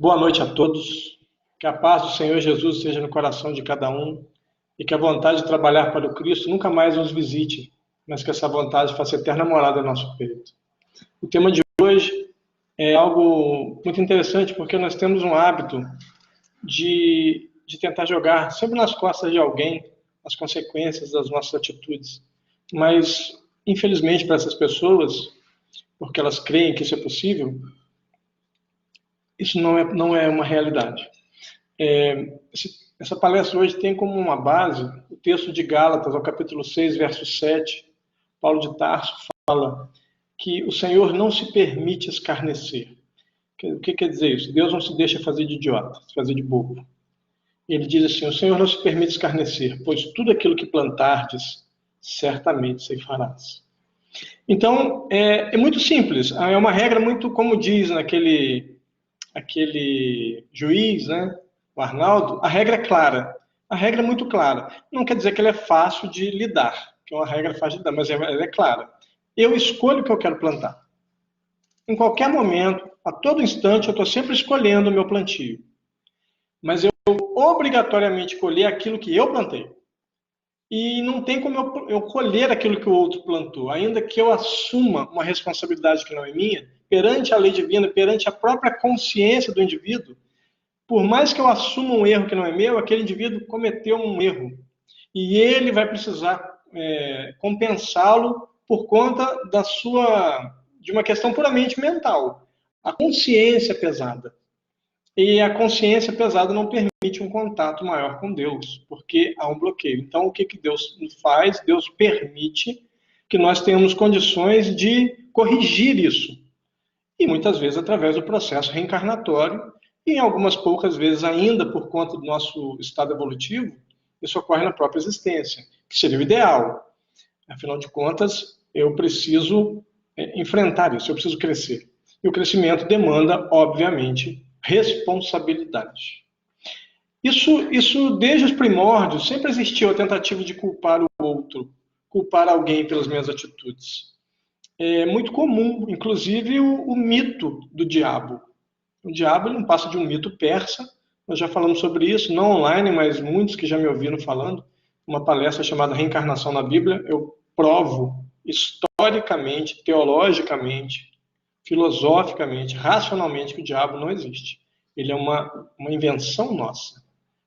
Boa noite a todos. Que a paz do Senhor Jesus esteja no coração de cada um e que a vontade de trabalhar para o Cristo nunca mais nos visite, mas que essa vontade faça eterna morada em nosso peito. O tema de hoje é algo muito interessante porque nós temos um hábito de tentar jogar sempre nas costas de alguém as consequências das nossas atitudes. Mas, infelizmente, para essas pessoas, porque elas creem que isso é possível, isso não é uma realidade. Essa palestra hoje tem como uma base o texto de Gálatas, ao capítulo 6, verso 7. Paulo de Tarso fala que o Senhor não se permite escarnecer. O que quer dizer isso? Deus não se deixa fazer de idiota, fazer de bobo. Ele diz assim: o Senhor não se permite escarnecer, pois tudo aquilo que plantardes, certamente ceifarás. Então, é muito simples. É uma regra muito, como diz aquele juiz, né, o Arnaldo, a regra é clara. A regra é muito clara. Não quer dizer que ela é fácil de lidar, que é uma regra fácil de lidar, mas ela é clara. Eu escolho o que eu quero plantar. Em qualquer momento, a todo instante, eu estou sempre escolhendo o meu plantio. Mas eu obrigatoriamente colher aquilo que eu plantei. E não tem como eu colher aquilo que o outro plantou, ainda que eu assuma uma responsabilidade que não é minha, perante a lei divina, perante a própria consciência do indivíduo. Por mais que eu assuma um erro que não é meu, aquele indivíduo cometeu um erro. E ele vai precisar compensá-lo por conta de uma questão puramente mental. A consciência pesada. E a consciência pesada não permite um contato maior com Deus, porque há um bloqueio. Então, o que Deus faz? Deus permite que nós tenhamos condições de corrigir isso. E muitas vezes através do processo reencarnatório, e em algumas poucas vezes ainda por conta do nosso estado evolutivo, isso ocorre na própria existência, que seria o ideal. Afinal de contas, eu preciso enfrentar isso, eu preciso crescer. E o crescimento demanda, obviamente, responsabilidade. Isso desde os primórdios, sempre existiu a tentativa de culpar o outro, culpar alguém pelas minhas atitudes. É muito comum, inclusive, o mito do diabo. O diabo não passa de um mito persa, nós já falamos sobre isso, não online, mas muitos que já me ouviram falando, uma palestra chamada Reencarnação na Bíblia, eu provo historicamente, teologicamente, filosoficamente, racionalmente, que o diabo não existe. Ele é uma invenção nossa,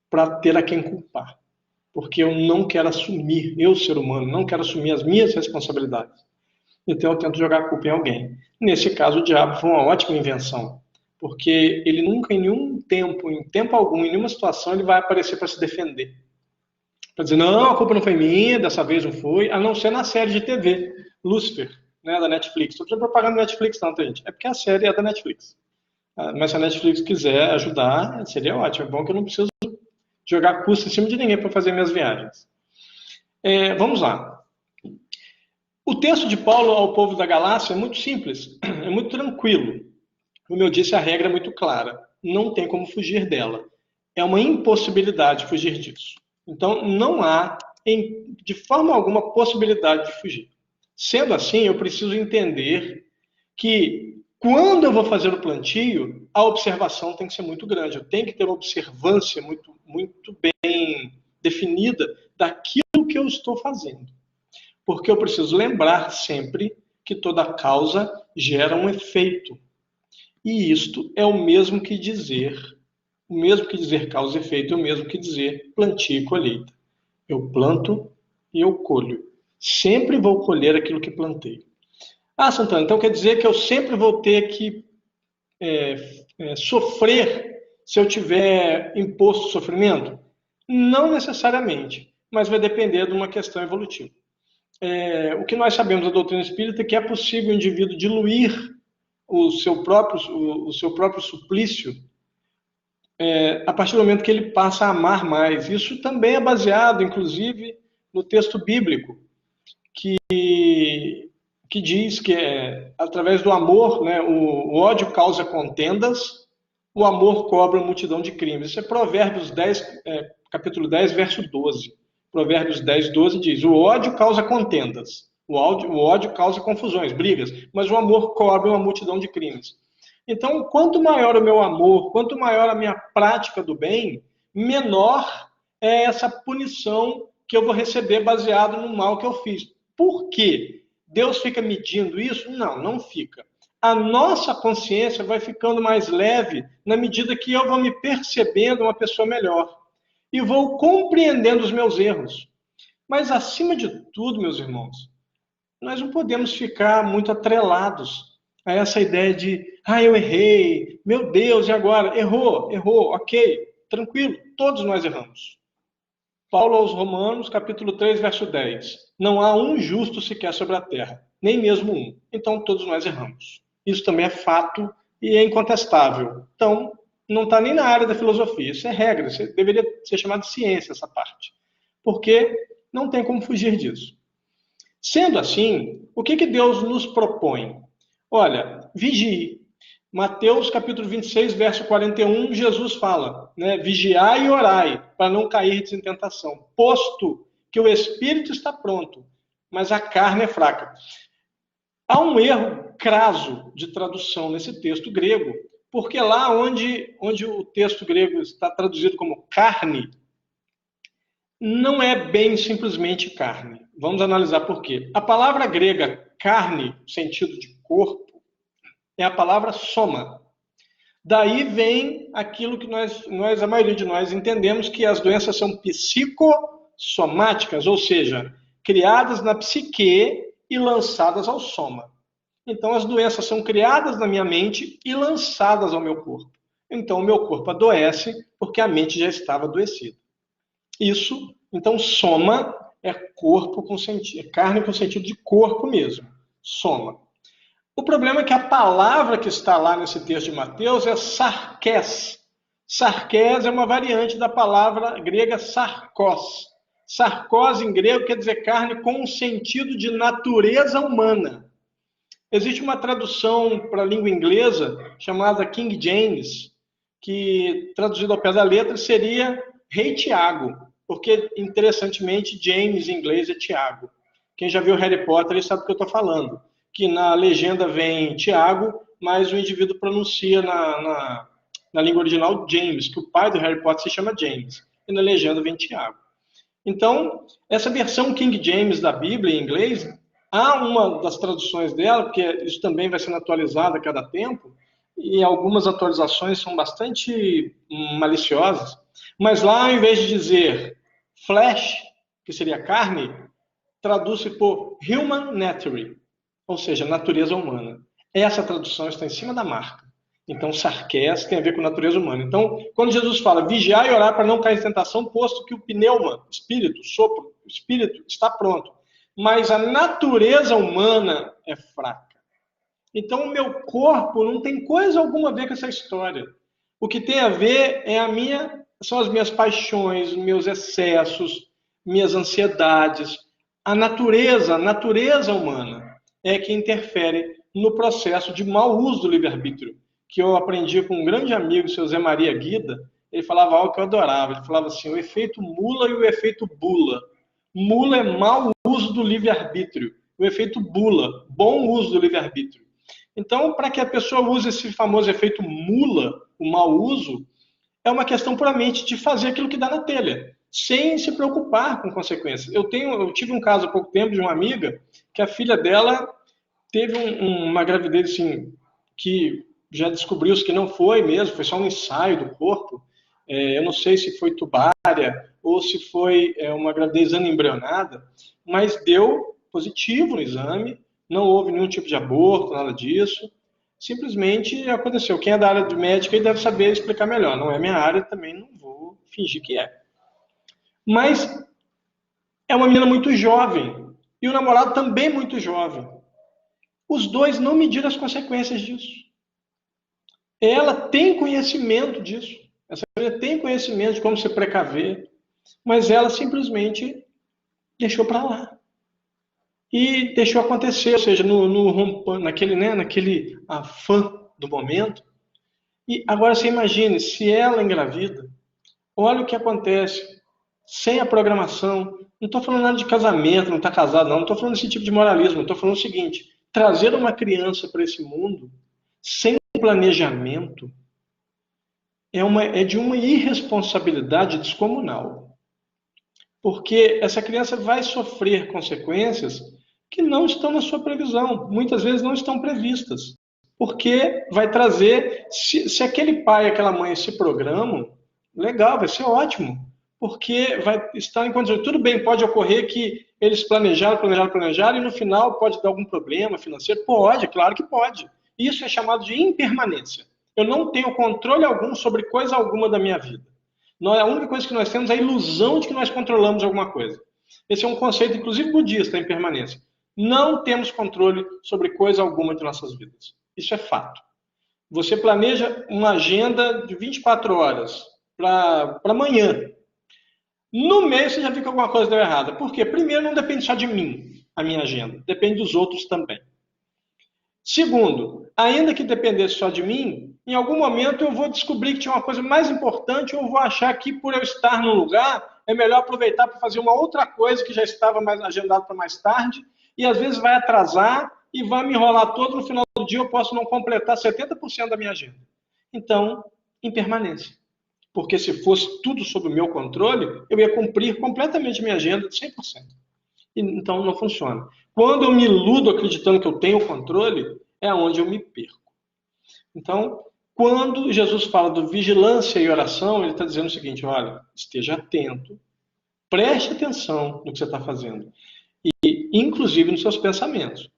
para ter a quem culpar. Porque eu não quero assumir, eu, ser humano, não quero assumir as minhas responsabilidades. Então eu tento jogar a culpa em alguém. Nesse caso, o diabo foi uma ótima invenção, porque ele nunca, em tempo algum, em nenhuma situação, ele vai aparecer para se defender. Para dizer, não, a culpa não foi minha, dessa vez não foi, a não ser na série de TV, Lucifer, né, da Netflix. Estou fazendo propaganda da Netflix, não, tá, gente? É porque a série é da Netflix. Mas se a Netflix quiser ajudar, seria ótimo. É bom que eu não preciso jogar custo em cima de ninguém para fazer minhas viagens. Vamos lá. O texto de Paulo ao povo da Galácia é muito simples, é muito tranquilo. Como eu disse, a regra é muito clara. Não tem como fugir dela. É uma impossibilidade fugir disso. Então, não há, de forma alguma, possibilidade de fugir. Sendo assim, eu preciso entender que, quando eu vou fazer o plantio, a observação tem que ser muito grande. Eu tenho que ter uma observância muito, muito bem definida daquilo que eu estou fazendo. Porque eu preciso lembrar sempre que toda causa gera um efeito. E isto é o mesmo que dizer causa e efeito, é o mesmo que dizer plantio e colheita. Eu planto e eu colho. Sempre vou colher aquilo que plantei. Ah, Santana, então quer dizer que eu sempre vou ter que sofrer se eu tiver imposto sofrimento? Não necessariamente, mas vai depender de uma questão evolutiva. O que nós sabemos da doutrina espírita é que é possível o indivíduo diluir o seu próprio suplício a partir do momento que ele passa a amar mais. Isso também é baseado, inclusive, no texto bíblico, que diz que através do amor, né, o ódio causa contendas, o amor cobre uma multidão de crimes. Isso é Provérbios 10, capítulo 10, verso 12. Provérbios 10, 12 diz: o ódio causa contendas, o ódio causa confusões, brigas, mas o amor cobre uma multidão de crimes. Então, quanto maior o meu amor, quanto maior a minha prática do bem, menor é essa punição que eu vou receber baseado no mal que eu fiz. Por quê? Deus fica medindo isso? Não, não fica. A nossa consciência vai ficando mais leve na medida que eu vou me percebendo uma pessoa melhor e vou compreendendo os meus erros. Mas, acima de tudo, meus irmãos, nós não podemos ficar muito atrelados a essa ideia de, eu errei, meu Deus, e agora? Errou, ok, tranquilo, todos nós erramos. Paulo aos Romanos, capítulo 3, verso 10. Não há um justo sequer sobre a terra, nem mesmo um. Então, todos nós erramos. Isso também é fato e é incontestável. Então, não está nem na área da filosofia. Isso é regra, isso deveria ser chamado de ciência, essa parte. Porque não tem como fugir disso. Sendo assim, o que Deus nos propõe? Olha, vigie. Mateus capítulo 26, verso 41, Jesus fala, né? Vigiai e orai, para não cair em tentação, posto que o espírito está pronto, mas a carne é fraca. Há um erro crasso de tradução nesse texto grego, porque lá onde o texto grego está traduzido como carne, não é bem simplesmente carne. Vamos analisar por quê. A palavra grega carne, sentido de corpo, é a palavra soma. Daí vem aquilo que a maioria de nós entendemos que as doenças são psicossomáticas, ou seja, criadas na psique e lançadas ao soma. Então, as doenças são criadas na minha mente e lançadas ao meu corpo. Então, o meu corpo adoece porque a mente já estava adoecida. Isso, então, soma é corpo com sentido, é carne com sentido de corpo mesmo. Soma. O problema é que a palavra que está lá nesse texto de Mateus é sarkés. Sarkés é uma variante da palavra grega sarkos. Sarkos em grego quer dizer carne com um sentido de natureza humana. Existe uma tradução para a língua inglesa chamada King James, que traduzido ao pé da letra seria Rei Tiago, porque interessantemente James em inglês é Tiago. Quem já viu Harry Potter sabe do que eu estou falando. Que na legenda vem Tiago, mas o indivíduo pronuncia na língua original James, que o pai do Harry Potter se chama James, e na legenda vem Tiago. Então, essa versão King James da Bíblia em inglês, há uma das traduções dela, porque isso também vai sendo atualizado a cada tempo, e algumas atualizações são bastante maliciosas, mas lá, ao invés de dizer flesh, que seria carne, traduz-se por human nature, ou seja, natureza humana. Essa tradução está em cima da marca. Então, sarkés tem a ver com natureza humana. Então, quando Jesus fala vigiar e orar para não cair em tentação, posto que o pneuma, espírito, sopro, espírito, está pronto. Mas a natureza humana é fraca. Então, o meu corpo não tem coisa alguma a ver com essa história. O que tem a ver são as minhas paixões, meus excessos, minhas ansiedades. A natureza humana é que interfere no processo de mau uso do livre-arbítrio, que eu aprendi com um grande amigo, seu Zé Maria Guida. Ele falava algo que eu adorava. Ele falava assim, o efeito mula e o efeito bula. Mula é mau uso do livre-arbítrio. O efeito bula, bom uso do livre-arbítrio. Então, para que a pessoa use esse famoso efeito mula, o mau uso, é uma questão puramente de fazer aquilo que dá na telha, sem se preocupar com consequências. Eu tive um caso há pouco tempo de uma amiga que a filha dela teve uma gravidez assim, que já descobriu-se que não foi mesmo, foi só um ensaio do corpo. Eu não sei se foi tubária ou se foi uma gravidez anembrionada, mas deu positivo no exame, não houve nenhum tipo de aborto, nada disso. Simplesmente aconteceu. Quem é da área de médica deve saber explicar melhor. Não é minha área, também não vou fingir que é. Mas é uma menina muito jovem e o namorado também muito jovem. Os dois não mediram as consequências disso. Ela tem conhecimento disso. Essa menina tem conhecimento de como se precaver, mas ela simplesmente deixou para lá. E deixou acontecer, ou seja, naquele afã do momento. E agora você imagine, se ela engravida, olha o que acontece sem a programação. Não estou falando nada de casamento, não está casado, não estou falando desse tipo de moralismo. Estou falando o seguinte, trazer uma criança para esse mundo sem planejamento é de uma irresponsabilidade descomunal. Porque essa criança vai sofrer consequências que não estão na sua previsão, muitas vezes não estão previstas. Porque vai trazer, se aquele pai e aquela mãe se programam, legal, vai ser ótimo. Porque vai estar em condições. Tudo bem, pode ocorrer que eles planejaram, e no final pode dar algum problema financeiro. Pode, claro que pode. Isso é chamado de impermanência. Eu não tenho controle algum sobre coisa alguma da minha vida. A única coisa que nós temos é a ilusão de que nós controlamos alguma coisa. Esse é um conceito, inclusive budista, a impermanência. Não temos controle sobre coisa alguma de nossas vidas. Isso é fato. Você planeja uma agenda de 24 horas para amanhã. No mês você já viu que alguma coisa deu errada. Por quê? Primeiro, não depende só de mim, a minha agenda. Depende dos outros também. Segundo, ainda que dependesse só de mim, em algum momento eu vou descobrir que tinha uma coisa mais importante, ou eu vou achar que por eu estar num lugar, é melhor aproveitar para fazer uma outra coisa que já estava mais agendado para mais tarde, e às vezes vai atrasar e vai me enrolar todo, no final do dia eu posso não completar 70% da minha agenda. Então, impermanência. Porque se fosse tudo sob o meu controle, eu ia cumprir completamente minha agenda de 100%. Então não funciona. Quando eu me iludo acreditando que eu tenho controle, é onde eu me perco. Então, quando Jesus fala do vigilância e oração, ele está dizendo o seguinte: olha, esteja atento, preste atenção no que você está fazendo, e inclusive nos seus pensamentos.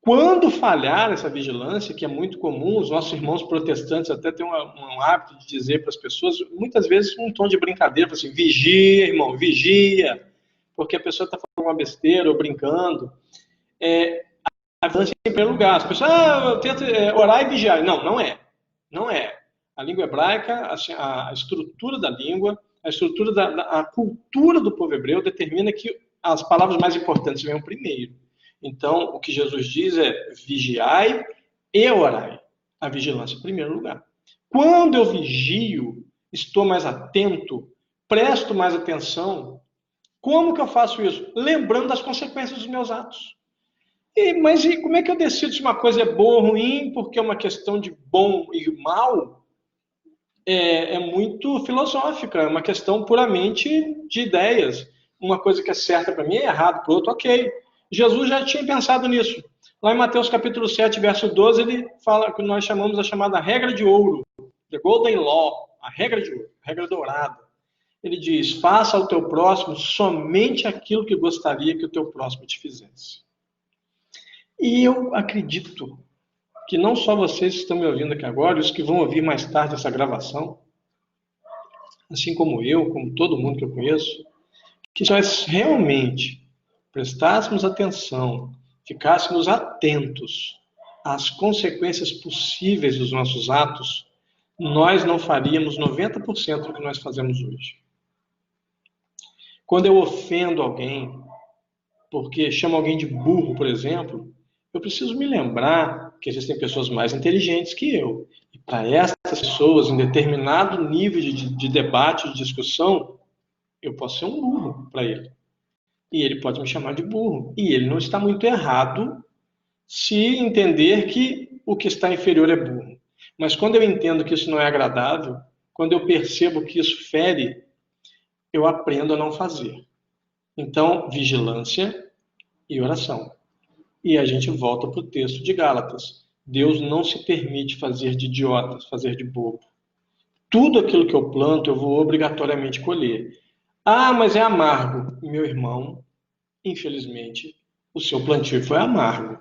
Quando falhar essa vigilância, que é muito comum, os nossos irmãos protestantes até têm um hábito de dizer para as pessoas, muitas vezes um tom de brincadeira, assim, vigia, irmão, vigia, porque a pessoa está falando uma besteira ou brincando. A vigilância em primeiro lugar. As pessoas, eu tento orar e vigiar. Não, não é. Não é. A língua hebraica, assim, a estrutura da língua, a cultura do povo hebreu determina que as palavras mais importantes venham primeiro. Então, o que Jesus diz é vigiai e orai. A vigilância em primeiro lugar. Quando eu vigio, estou mais atento, presto mais atenção. Como que eu faço isso? Lembrando das consequências dos meus atos. Mas como é que eu decido se uma coisa é boa ou ruim? Porque é uma questão de bom e mal. É muito filosófica, é uma questão puramente de ideias. Uma coisa que é certa para mim é errado para o outro, ok. Jesus já tinha pensado nisso. Lá em Mateus capítulo 7, verso 12, ele fala que nós chamamos a chamada regra de ouro, the golden law, a regra de ouro, a regra dourada. Ele diz: faça ao teu próximo somente aquilo que gostaria que o teu próximo te fizesse. E eu acredito que não só vocês que estão me ouvindo aqui agora, os que vão ouvir mais tarde essa gravação, assim como eu, como todo mundo que eu conheço, que se nós realmente prestássemos atenção, ficássemos atentos às consequências possíveis dos nossos atos, nós não faríamos 90% do que nós fazemos hoje. Quando eu ofendo alguém, porque chamo alguém de burro, por exemplo, eu preciso me lembrar que existem pessoas mais inteligentes que eu. E para essas pessoas, em determinado nível de debate, de discussão, eu posso ser um burro para ele. E ele pode me chamar de burro. E ele não está muito errado se entender que o que está inferior é burro. Mas quando eu entendo que isso não é agradável, quando eu percebo que isso fere, eu aprendo a não fazer. Então, vigilância e oração. E a gente volta para o texto de Gálatas. Deus não se permite fazer de idiotas, fazer de bobo. Tudo aquilo que eu planto, eu vou obrigatoriamente colher. Ah, mas é amargo. Meu irmão, infelizmente, o seu plantio foi amargo.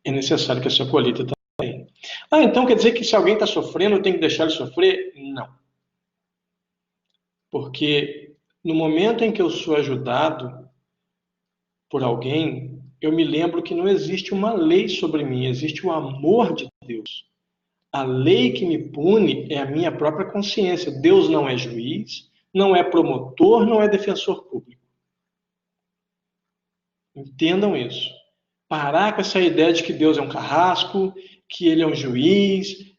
É necessário que a sua colheita também. Ah, então quer dizer que se alguém está sofrendo, eu tenho que deixar ele sofrer? Não. Porque no momento em que eu sou ajudado por alguém, eu me lembro que não existe uma lei sobre mim, existe o amor de Deus. A lei que me pune é a minha própria consciência. Deus não é juiz, não é promotor, não é defensor público. Entendam isso. Parar com essa ideia de que Deus é um carrasco, que ele é um juiz.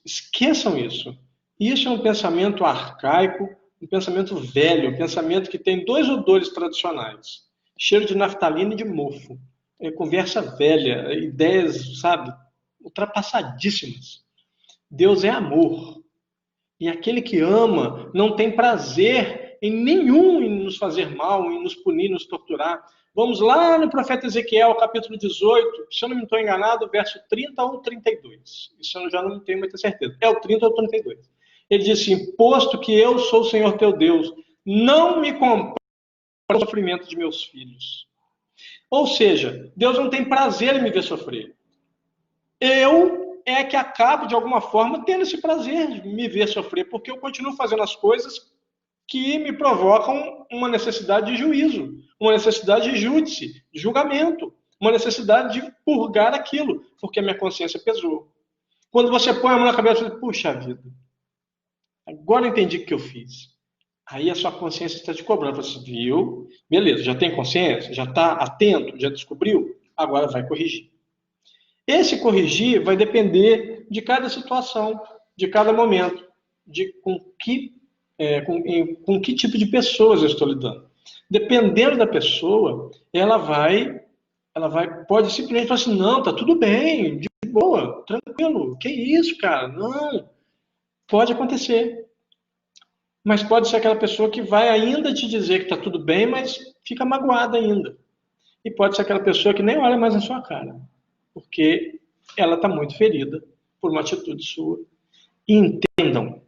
Esqueçam isso. Isso é um pensamento arcaico, um pensamento velho, um pensamento que tem dois odores tradicionais. Cheiro de naftalina e de mofo. É conversa velha, ideias, sabe, ultrapassadíssimas. Deus é amor. E aquele que ama não tem prazer em nenhum em nos fazer mal, em nos punir, nos torturar. Vamos lá no profeta Ezequiel, capítulo 18, se eu não me estou enganado, verso 30 ou 32. Isso eu já não tenho muita certeza. É o 30 ou 32. Ele diz assim: posto que eu sou o Senhor teu Deus, não me compare o sofrimento de meus filhos. Ou seja, Deus não tem prazer em me ver sofrer. Eu é que acabo, de alguma forma, tendo esse prazer de me ver sofrer, porque eu continuo fazendo as coisas que me provocam uma necessidade de juízo, uma necessidade de júdice, de julgamento, uma necessidade de purgar aquilo, porque a minha consciência pesou. Quando você põe a mão na cabeça e diz, puxa vida, agora eu entendi o que eu fiz. Aí a sua consciência está te cobrando. Você viu? Beleza, já tem consciência? Já está atento? Já descobriu? Agora vai corrigir. Esse corrigir vai depender de cada situação, de cada momento, de com que tipo de pessoas eu estou lidando. Dependendo da pessoa, pode simplesmente falar assim, não, tá tudo bem, de boa, tranquilo, que isso, cara, não, pode acontecer. Mas pode ser aquela pessoa que vai ainda te dizer que está tudo bem, mas fica magoada ainda. E pode ser aquela pessoa que nem olha mais na sua cara, porque ela está muito ferida por uma atitude sua. E entendam,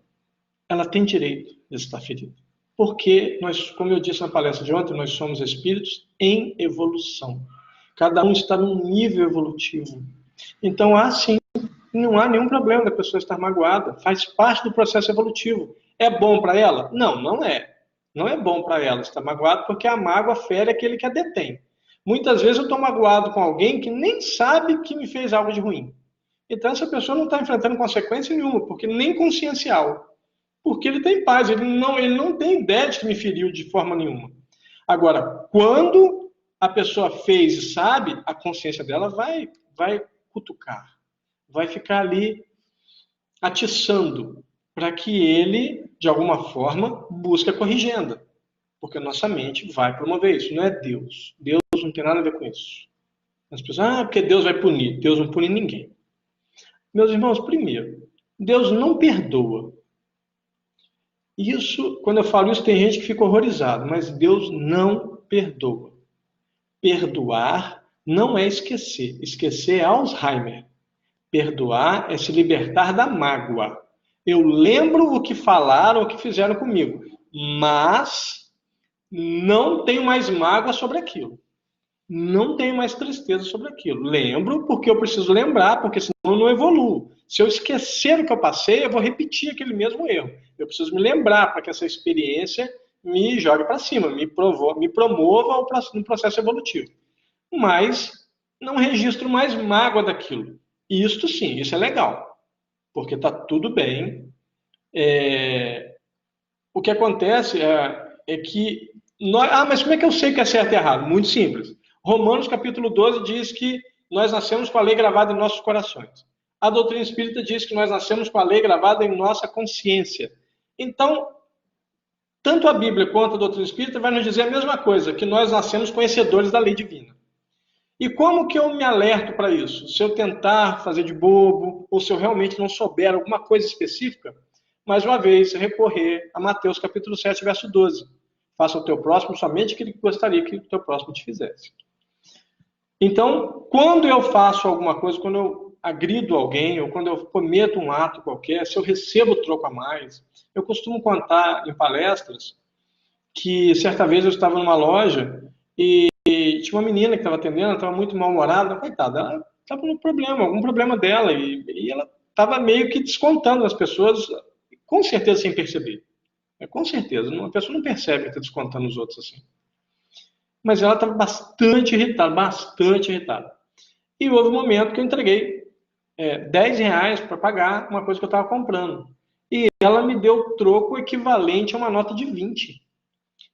ela tem direito de estar ferida. Porque nós, como eu disse na palestra de ontem, nós somos espíritos em evolução. Cada um está num nível evolutivo. Então, assim, não há nenhum problema da pessoa estar magoada. Faz parte do processo evolutivo. É bom para ela? Não, não é. Não é bom para ela estar magoada, porque a mágoa fere aquele que a detém. Muitas vezes eu estou magoado com alguém que nem sabe que me fez algo de ruim. Então essa pessoa não está enfrentando consequência nenhuma, porque nem consciencial. Porque ele tem paz, ele não tem ideia de que me feriu de forma nenhuma. Agora, quando a pessoa fez e sabe, a consciência dela vai cutucar, vai ficar ali atiçando para que ele, de alguma forma, busque a corrigenda. Porque a nossa mente vai promover isso, não é Deus. Deus não tem nada a ver com isso. As pessoas, porque Deus vai punir. Deus não pune ninguém. Meus irmãos, primeiro, Deus não perdoa. Isso, quando eu falo isso, tem gente que fica horrorizado, mas Deus não perdoa. Perdoar não é esquecer. Esquecer é Alzheimer. Perdoar é se libertar da mágoa. Eu lembro o que falaram, o que fizeram comigo, mas não tenho mais mágoa sobre aquilo. Não tenho mais tristeza sobre aquilo. Lembro porque eu preciso lembrar, porque senão eu não evoluo. Se eu esquecer o que eu passei, eu vou repetir aquele mesmo erro. Eu preciso me lembrar para que essa experiência me jogue para cima, me promova no processo evolutivo. Mas não registro mais mágoa daquilo. Isto sim, isso é legal, porque está tudo bem. O que acontece é que mas como é que eu sei que é certo e errado? Muito simples. Romanos capítulo 12 diz que nós nascemos com a lei gravada em nossos corações. A doutrina espírita diz que nós nascemos com a lei gravada em nossa consciência. Então, tanto a Bíblia quanto a doutrina espírita vai nos dizer a mesma coisa, que nós nascemos conhecedores da lei divina. E como que eu me alerto para isso? Se eu tentar fazer de bobo, ou se eu realmente não souber alguma coisa específica, mais uma vez, recorrer a Mateus capítulo 7, verso 12. Faça ao teu próximo somente aquilo que gostaria que o teu próximo te fizesse. Então, quando eu faço alguma coisa, quando eu agrido alguém, ou quando eu cometo um ato qualquer, se eu recebo troco a mais, eu costumo contar em palestras que certa vez eu estava numa loja e tinha uma menina que estava atendendo, ela estava muito mal-humorada, coitada, ela estava com problema, algum problema dela, e ela estava meio que descontando nas pessoas, com certeza sem perceber. Com certeza, a pessoa não percebe que está descontando os outros assim. Mas ela estava bastante irritada, bastante irritada. E houve um momento que eu entreguei R$ 10 para pagar uma coisa que eu estava comprando. E ela me deu troco equivalente a uma nota de 20.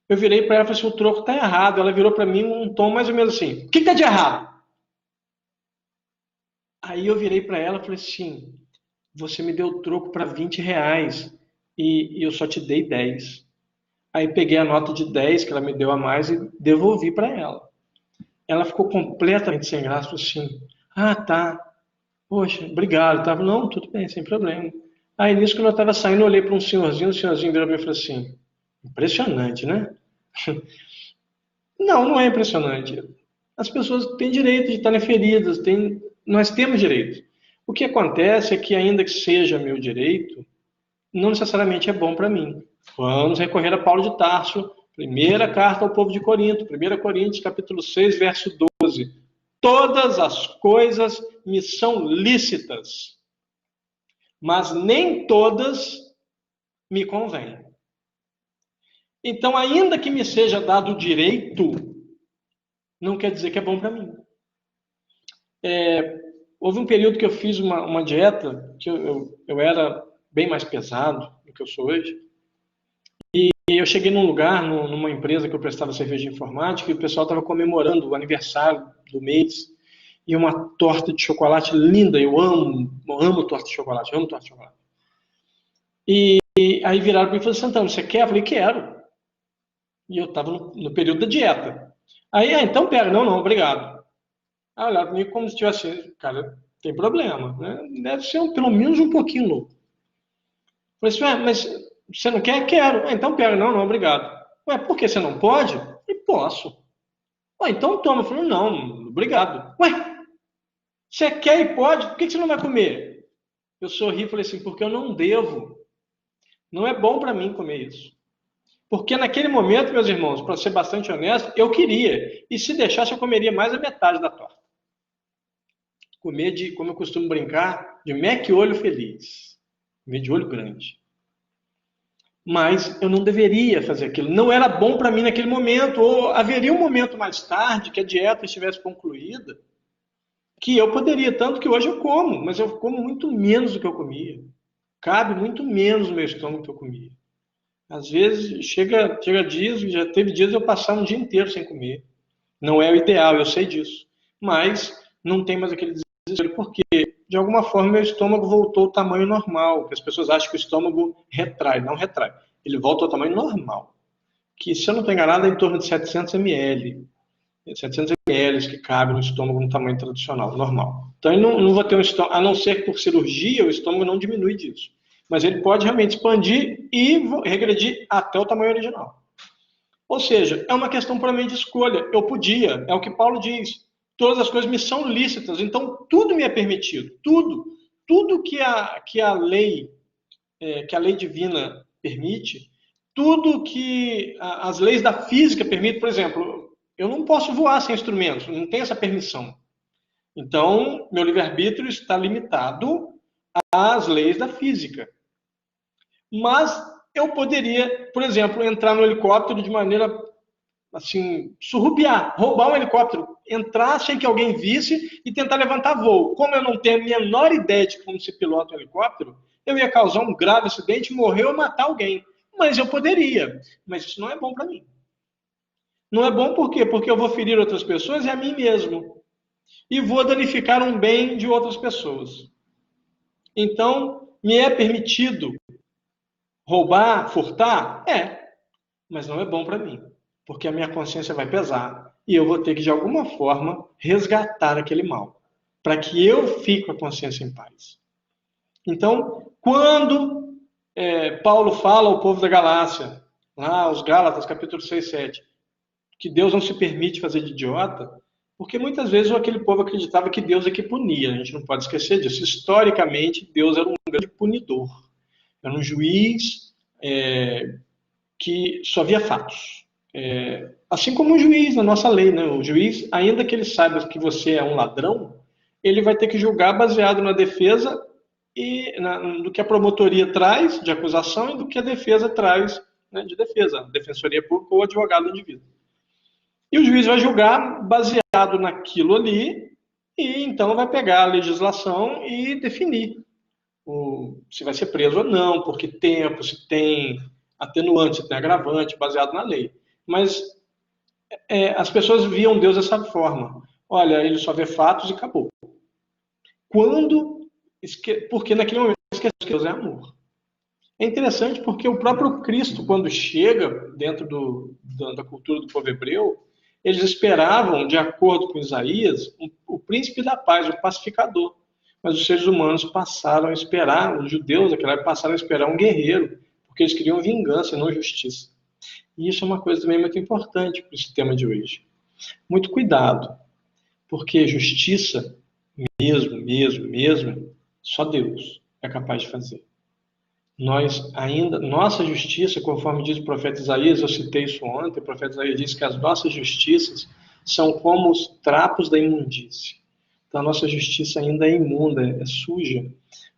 Eu virei para ela e falei assim, o troco está errado. Ela virou para mim um tom mais ou menos assim, o que está de errado? Aí eu virei para ela e falei assim, você me deu troco para R$ 20 e eu só te dei 10. Aí peguei a nota de 10 que ela me deu a mais e devolvi para ela. Ela ficou completamente sem graça, assim, tá. Poxa, obrigado, tá? Não, tudo bem, sem problema. Aí nisso, quando eu estava saindo, eu olhei para um senhorzinho, o senhorzinho virou para mim e falou assim, impressionante, né? Não, não é impressionante. As pessoas têm direito de estarem feridas, nós temos direito. O que acontece é que, ainda que seja meu direito, não necessariamente é bom para mim. Vamos recorrer a Paulo de Tarso, primeira carta ao povo de Corinto, 1 Coríntios, capítulo 6, verso 12. Todas as coisas me são lícitas, mas nem todas me convêm. Então, ainda que me seja dado o direito, não quer dizer que é bom para mim. Houve um período que eu fiz uma dieta, que eu era bem mais pesado do que eu sou hoje, e eu cheguei num lugar, numa empresa que eu prestava serviço de informática, e o pessoal estava comemorando o aniversário do mês, e uma torta de chocolate linda, eu amo torta de chocolate, amo torta de chocolate. E aí viraram para mim e falaram, Santana, você quer? Eu falei, quero. E eu estava no período da dieta. Aí, então pega, não, não, obrigado. Aí olharam para mim como se tivesse, cara, tem problema, né? Deve ser pelo menos um pouquinho louco. Eu falei assim, mas você não quer? Quero. Então pega, não, não, obrigado. Ué, por que você não pode? Eu falei, posso. Ué, então toma. Eu falei, não, obrigado. Ué, você quer e pode? Por que você não vai comer? Eu sorri e falei assim, porque eu não devo. Não é bom para mim comer isso. Porque naquele momento, meus irmãos, para ser bastante honesto, eu queria. E se deixasse, eu comeria mais a metade da torta. Comer de, como eu costumo brincar, de Mac-olho feliz. Comer de olho grande. Mas eu não deveria fazer aquilo. Não era bom para mim naquele momento. Ou haveria um momento mais tarde que a dieta estivesse concluída, que eu poderia, tanto que hoje eu como, mas eu como muito menos do que eu comia. Cabe muito menos no meu estômago do que eu comia. Às vezes chega dias, já teve dias eu passar um dia inteiro sem comer. Não é o ideal, eu sei disso. Mas não tem mais aquele desespero, porque de alguma forma meu estômago voltou ao tamanho normal. Que as pessoas acham que o estômago retrai, não retrai. Ele volta ao tamanho normal. Que, se eu não estou enganado, é em torno de 700 ml. 700 ml que cabe no estômago no tamanho tradicional, normal. Então, eu não vou ter um estômago, a não ser que por cirurgia, o estômago não diminui disso. Mas ele pode realmente expandir e regredir até o tamanho original. Ou seja, é uma questão puramente de escolha. Eu podia, é o que Paulo diz. Todas as coisas me são lícitas, então tudo me é permitido. Tudo. Tudo que a lei divina permite, tudo que as leis da física permitem, por exemplo, eu não posso voar sem instrumentos, não tenho essa permissão. Então, meu livre-arbítrio está limitado às leis da física. Mas eu poderia, por exemplo, entrar no helicóptero de maneira assim, surrupiar, roubar um helicóptero, entrar sem que alguém visse e tentar levantar voo. Como eu não tenho a menor ideia de como se pilota um helicóptero, eu ia causar um grave acidente, morrer ou matar alguém. Mas eu poderia. Mas isso não é bom para mim. Não é bom por quê? Porque eu vou ferir outras pessoas e a mim mesmo. E vou danificar um bem de outras pessoas. Então, me é permitido roubar, furtar? É. Mas não é bom para mim. Porque a minha consciência vai pesar. E eu vou ter que, de alguma forma, resgatar aquele mal. Para que eu fique com a consciência em paz. Então, quando Paulo fala ao povo da Galácia, lá, os Gálatas, capítulo 6, 7, que Deus não se permite fazer de idiota, porque muitas vezes aquele povo acreditava que Deus é que punia. A gente não pode esquecer disso. Historicamente, Deus era um grande punidor. Era um juiz que só via fatos. Assim como o juiz na nossa lei, né? O juiz, ainda que ele saiba que você é um ladrão, ele vai ter que julgar baseado na defesa e do que a promotoria traz de acusação e do que a defesa traz, né, de defesa, defensoria pública ou advogado do indivíduo. E o juiz vai julgar baseado naquilo ali e então vai pegar a legislação e definir se vai ser preso ou não, por que tempo, se tem atenuante, se tem agravante, baseado na lei. Mas as pessoas viam Deus dessa forma. Olha, ele só vê fatos e acabou. Porque naquele momento esqueceu que Deus é amor. É interessante porque o próprio Cristo, quando chega dentro da cultura do povo hebreu, eles esperavam, de acordo com Isaías, o príncipe da paz, o pacificador. mas os seres humanos passaram a esperar, os judeus naquela época passaram a esperar um guerreiro, porque eles queriam vingança e não justiça. E isso é uma coisa também muito importante para o sistema de hoje. Muito cuidado, porque justiça, mesmo, só Deus é capaz de fazer. Nossa justiça, conforme diz o profeta Isaías, eu citei isso ontem, o profeta Isaías diz que as nossas justiças são como os trapos da imundície. Então a nossa justiça ainda é imunda, é suja.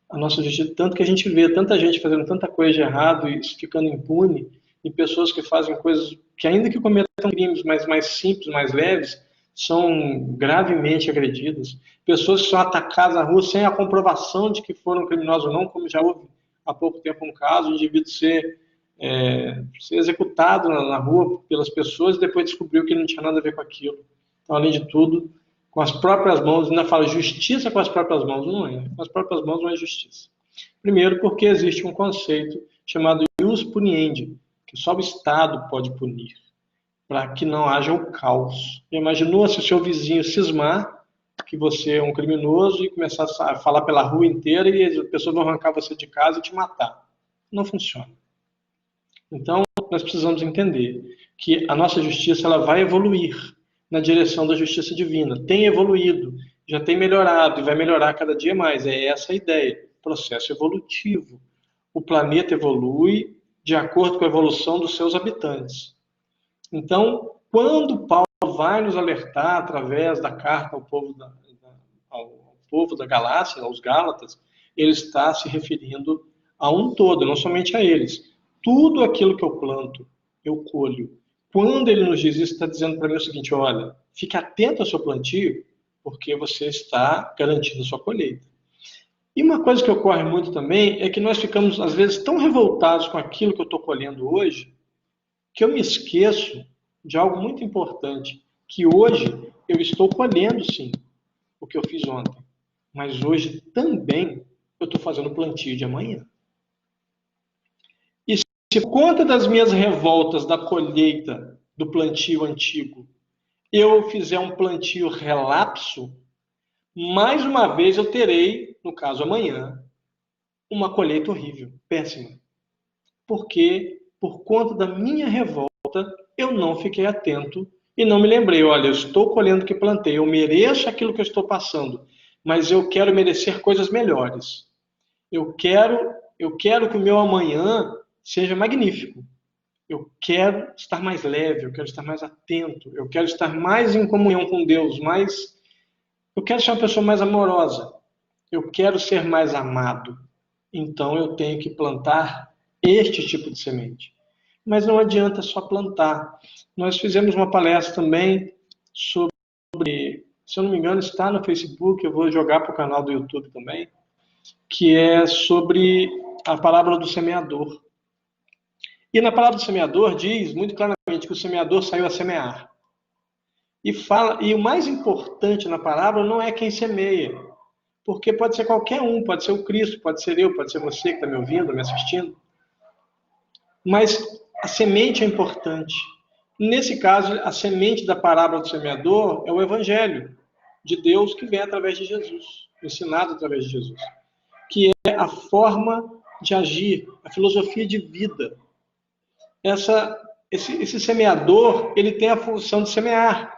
A nossa justiça, tanto que a gente vê tanta gente fazendo tanta coisa de errado e ficando impune, e pessoas que fazem coisas que, ainda que cometam crimes mais simples, mais leves, são gravemente agredidas. Pessoas que são atacadas na rua sem a comprovação de que foram criminosos ou não, como já houve há pouco tempo um caso, o indivíduo ser executado na rua pelas pessoas e depois descobriu que ele não tinha nada a ver com aquilo. Então, além de tudo, com as próprias mãos, ainda fala justiça com as próprias mãos, não é. Com as próprias mãos não é justiça. Primeiro, porque existe um conceito chamado ius puniendi, que só o Estado pode punir, para que não haja o caos. Imaginou se o seu vizinho cismar que você é um criminoso e começar a falar pela rua inteira e as pessoas vão arrancar você de casa e te matar. Não funciona. Então, nós precisamos entender que a nossa justiça ela vai evoluir na direção da justiça divina. Tem evoluído, já tem melhorado e vai melhorar cada dia mais. É essa a ideia, processo evolutivo. O planeta evolui de acordo com a evolução dos seus habitantes. Então, quando Paulo vai nos alertar através da carta ao povo da Galácia, aos Gálatas, ele está se referindo a um todo, não somente a eles. Tudo aquilo que eu planto, eu colho. Quando ele nos diz isso, está dizendo para mim o seguinte: olha, fique atento ao seu plantio, porque você está garantindo a sua colheita. E uma coisa que ocorre muito também é que nós ficamos, às vezes, tão revoltados com aquilo que eu estou colhendo hoje, que eu me esqueço de algo muito importante, que hoje eu estou colhendo, sim, o que eu fiz ontem, mas hoje também eu estou fazendo plantio de amanhã. E se por conta das minhas revoltas da colheita do plantio antigo, eu fizer um plantio relapso, mais uma vez eu terei, no caso amanhã, uma colheita horrível, péssima. Porque, por conta da minha revolta, eu não fiquei atento e não me lembrei, olha, eu estou colhendo o que plantei, eu mereço aquilo que eu estou passando, mas eu quero merecer coisas melhores. Eu quero que o meu amanhã seja magnífico. Eu quero estar mais leve, eu quero estar mais atento, eu quero estar mais em comunhão com Deus, eu quero ser uma pessoa mais amorosa, eu quero ser mais amado. Então eu tenho que plantar este tipo de semente. Mas não adianta só plantar. Nós fizemos uma palestra também sobre, se eu não me engano, está no Facebook, eu vou jogar para o canal do YouTube também, que é sobre a parábola do semeador. E na parábola do semeador diz muito claramente que o semeador saiu a semear. E o mais importante na parábola não é quem semeia, porque pode ser qualquer um, pode ser o Cristo, pode ser eu, pode ser você que está me ouvindo, me assistindo. Mas a semente é importante. Nesse caso, a semente da parábola do semeador é o Evangelho de Deus que vem através de Jesus, ensinado através de Jesus, que é a forma de agir, a filosofia de vida. Esse semeador, ele tem a função de semear,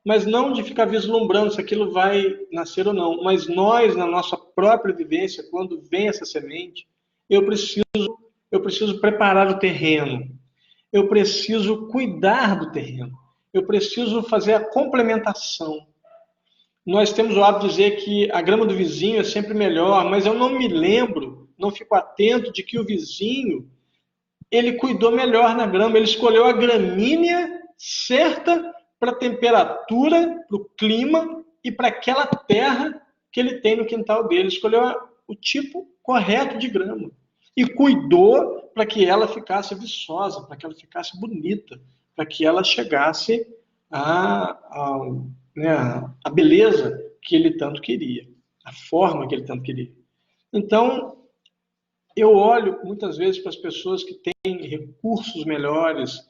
mas não de ficar vislumbrando se aquilo vai nascer ou não. Mas nós, na nossa própria vivência, quando vem essa semente, eu preciso preparar o terreno, eu preciso cuidar do terreno, eu preciso fazer a complementação. Nós temos o hábito de dizer que a grama do vizinho é sempre melhor, mas eu não me lembro, não fico atento de que o vizinho, ele cuidou melhor na grama, ele escolheu a gramínea certa para a temperatura, para o clima e para aquela terra que ele tem no quintal dele. Escolheu o tipo correto de grama e cuidou para que ela ficasse viçosa, para que ela ficasse bonita, para que ela chegasse à beleza que ele tanto queria, a forma que ele tanto queria. Então, eu olho muitas vezes para as pessoas que têm recursos melhores,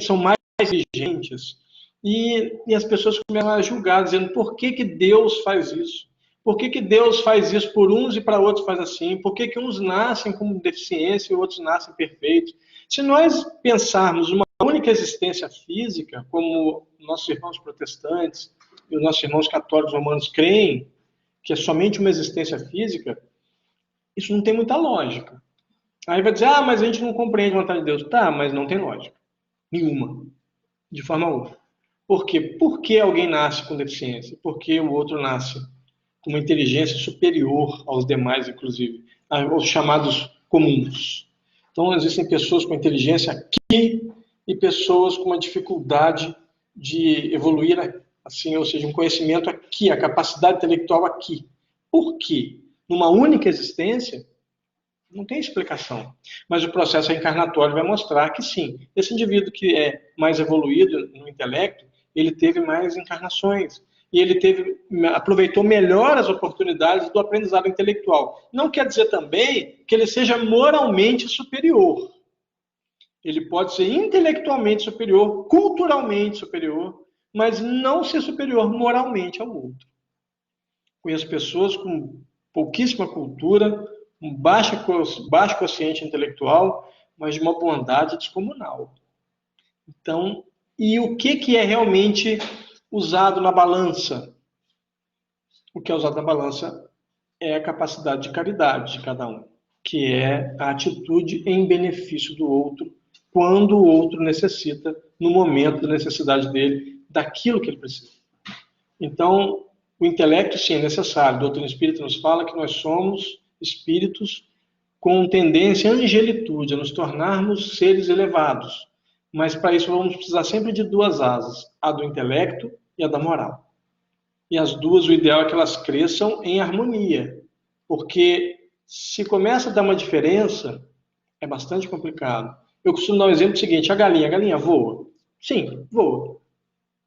são mais inteligentes, e as pessoas começam a julgar, dizendo por que Deus faz isso? Por que que Deus faz isso por uns e para outros faz assim? Por que que uns nascem com deficiência e outros nascem perfeitos? Se nós pensarmos uma única existência física, como nossos irmãos protestantes e os nossos irmãos católicos romanos creem, que é somente uma existência física, isso não tem muita lógica. Aí vai dizer, mas a gente não compreende a vontade de Deus. Tá, mas não tem lógica. Nenhuma. De forma alguma. Por quê? Por que alguém nasce com deficiência? Por que o outro nasce com uma inteligência superior aos demais, inclusive, aos chamados comuns? Então, existem pessoas com inteligência aqui e pessoas com uma dificuldade de evoluir, assim, ou seja, um conhecimento aqui, a capacidade intelectual aqui. Por quê? Numa única existência, não tem explicação. Mas o processo reencarnatório vai mostrar que sim. Esse indivíduo que é mais evoluído no intelecto, ele teve mais encarnações. E ele aproveitou melhor as oportunidades do aprendizado intelectual. Não quer dizer também que ele seja moralmente superior. Ele pode ser intelectualmente superior, culturalmente superior, mas não ser superior moralmente ao outro. Conheço pessoas com pouquíssima cultura, um baixo quociente intelectual, mas de uma bondade descomunal. Então, e o que é realmente usado na balança? O que é usado na balança é a capacidade de caridade de cada um, que é a atitude em benefício do outro, quando o outro necessita, no momento da necessidade dele, daquilo que ele precisa. Então, o intelecto, sim, é necessário. A doutrina espírita nos fala que nós somos espíritos com tendência à angelitude, a nos tornarmos seres elevados. Mas para isso vamos precisar sempre de duas asas, a do intelecto e a da moral. E as duas, o ideal é que elas cresçam em harmonia, porque se começa a dar uma diferença, é bastante complicado. Eu costumo dar um exemplo seguinte, a galinha voa? Sim, voa.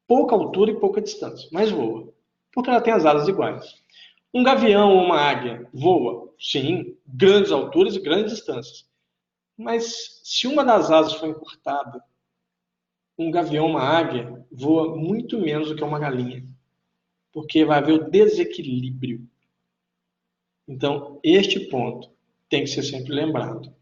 Pouca altura e pouca distância, mas voa, porque ela tem as asas iguais. Um gavião ou uma águia voa? Sim, grandes alturas e grandes distâncias. Mas se uma das asas for encurtada, um gavião ou uma águia voa muito menos do que uma galinha, porque vai haver o desequilíbrio. Então, este ponto tem que ser sempre lembrado.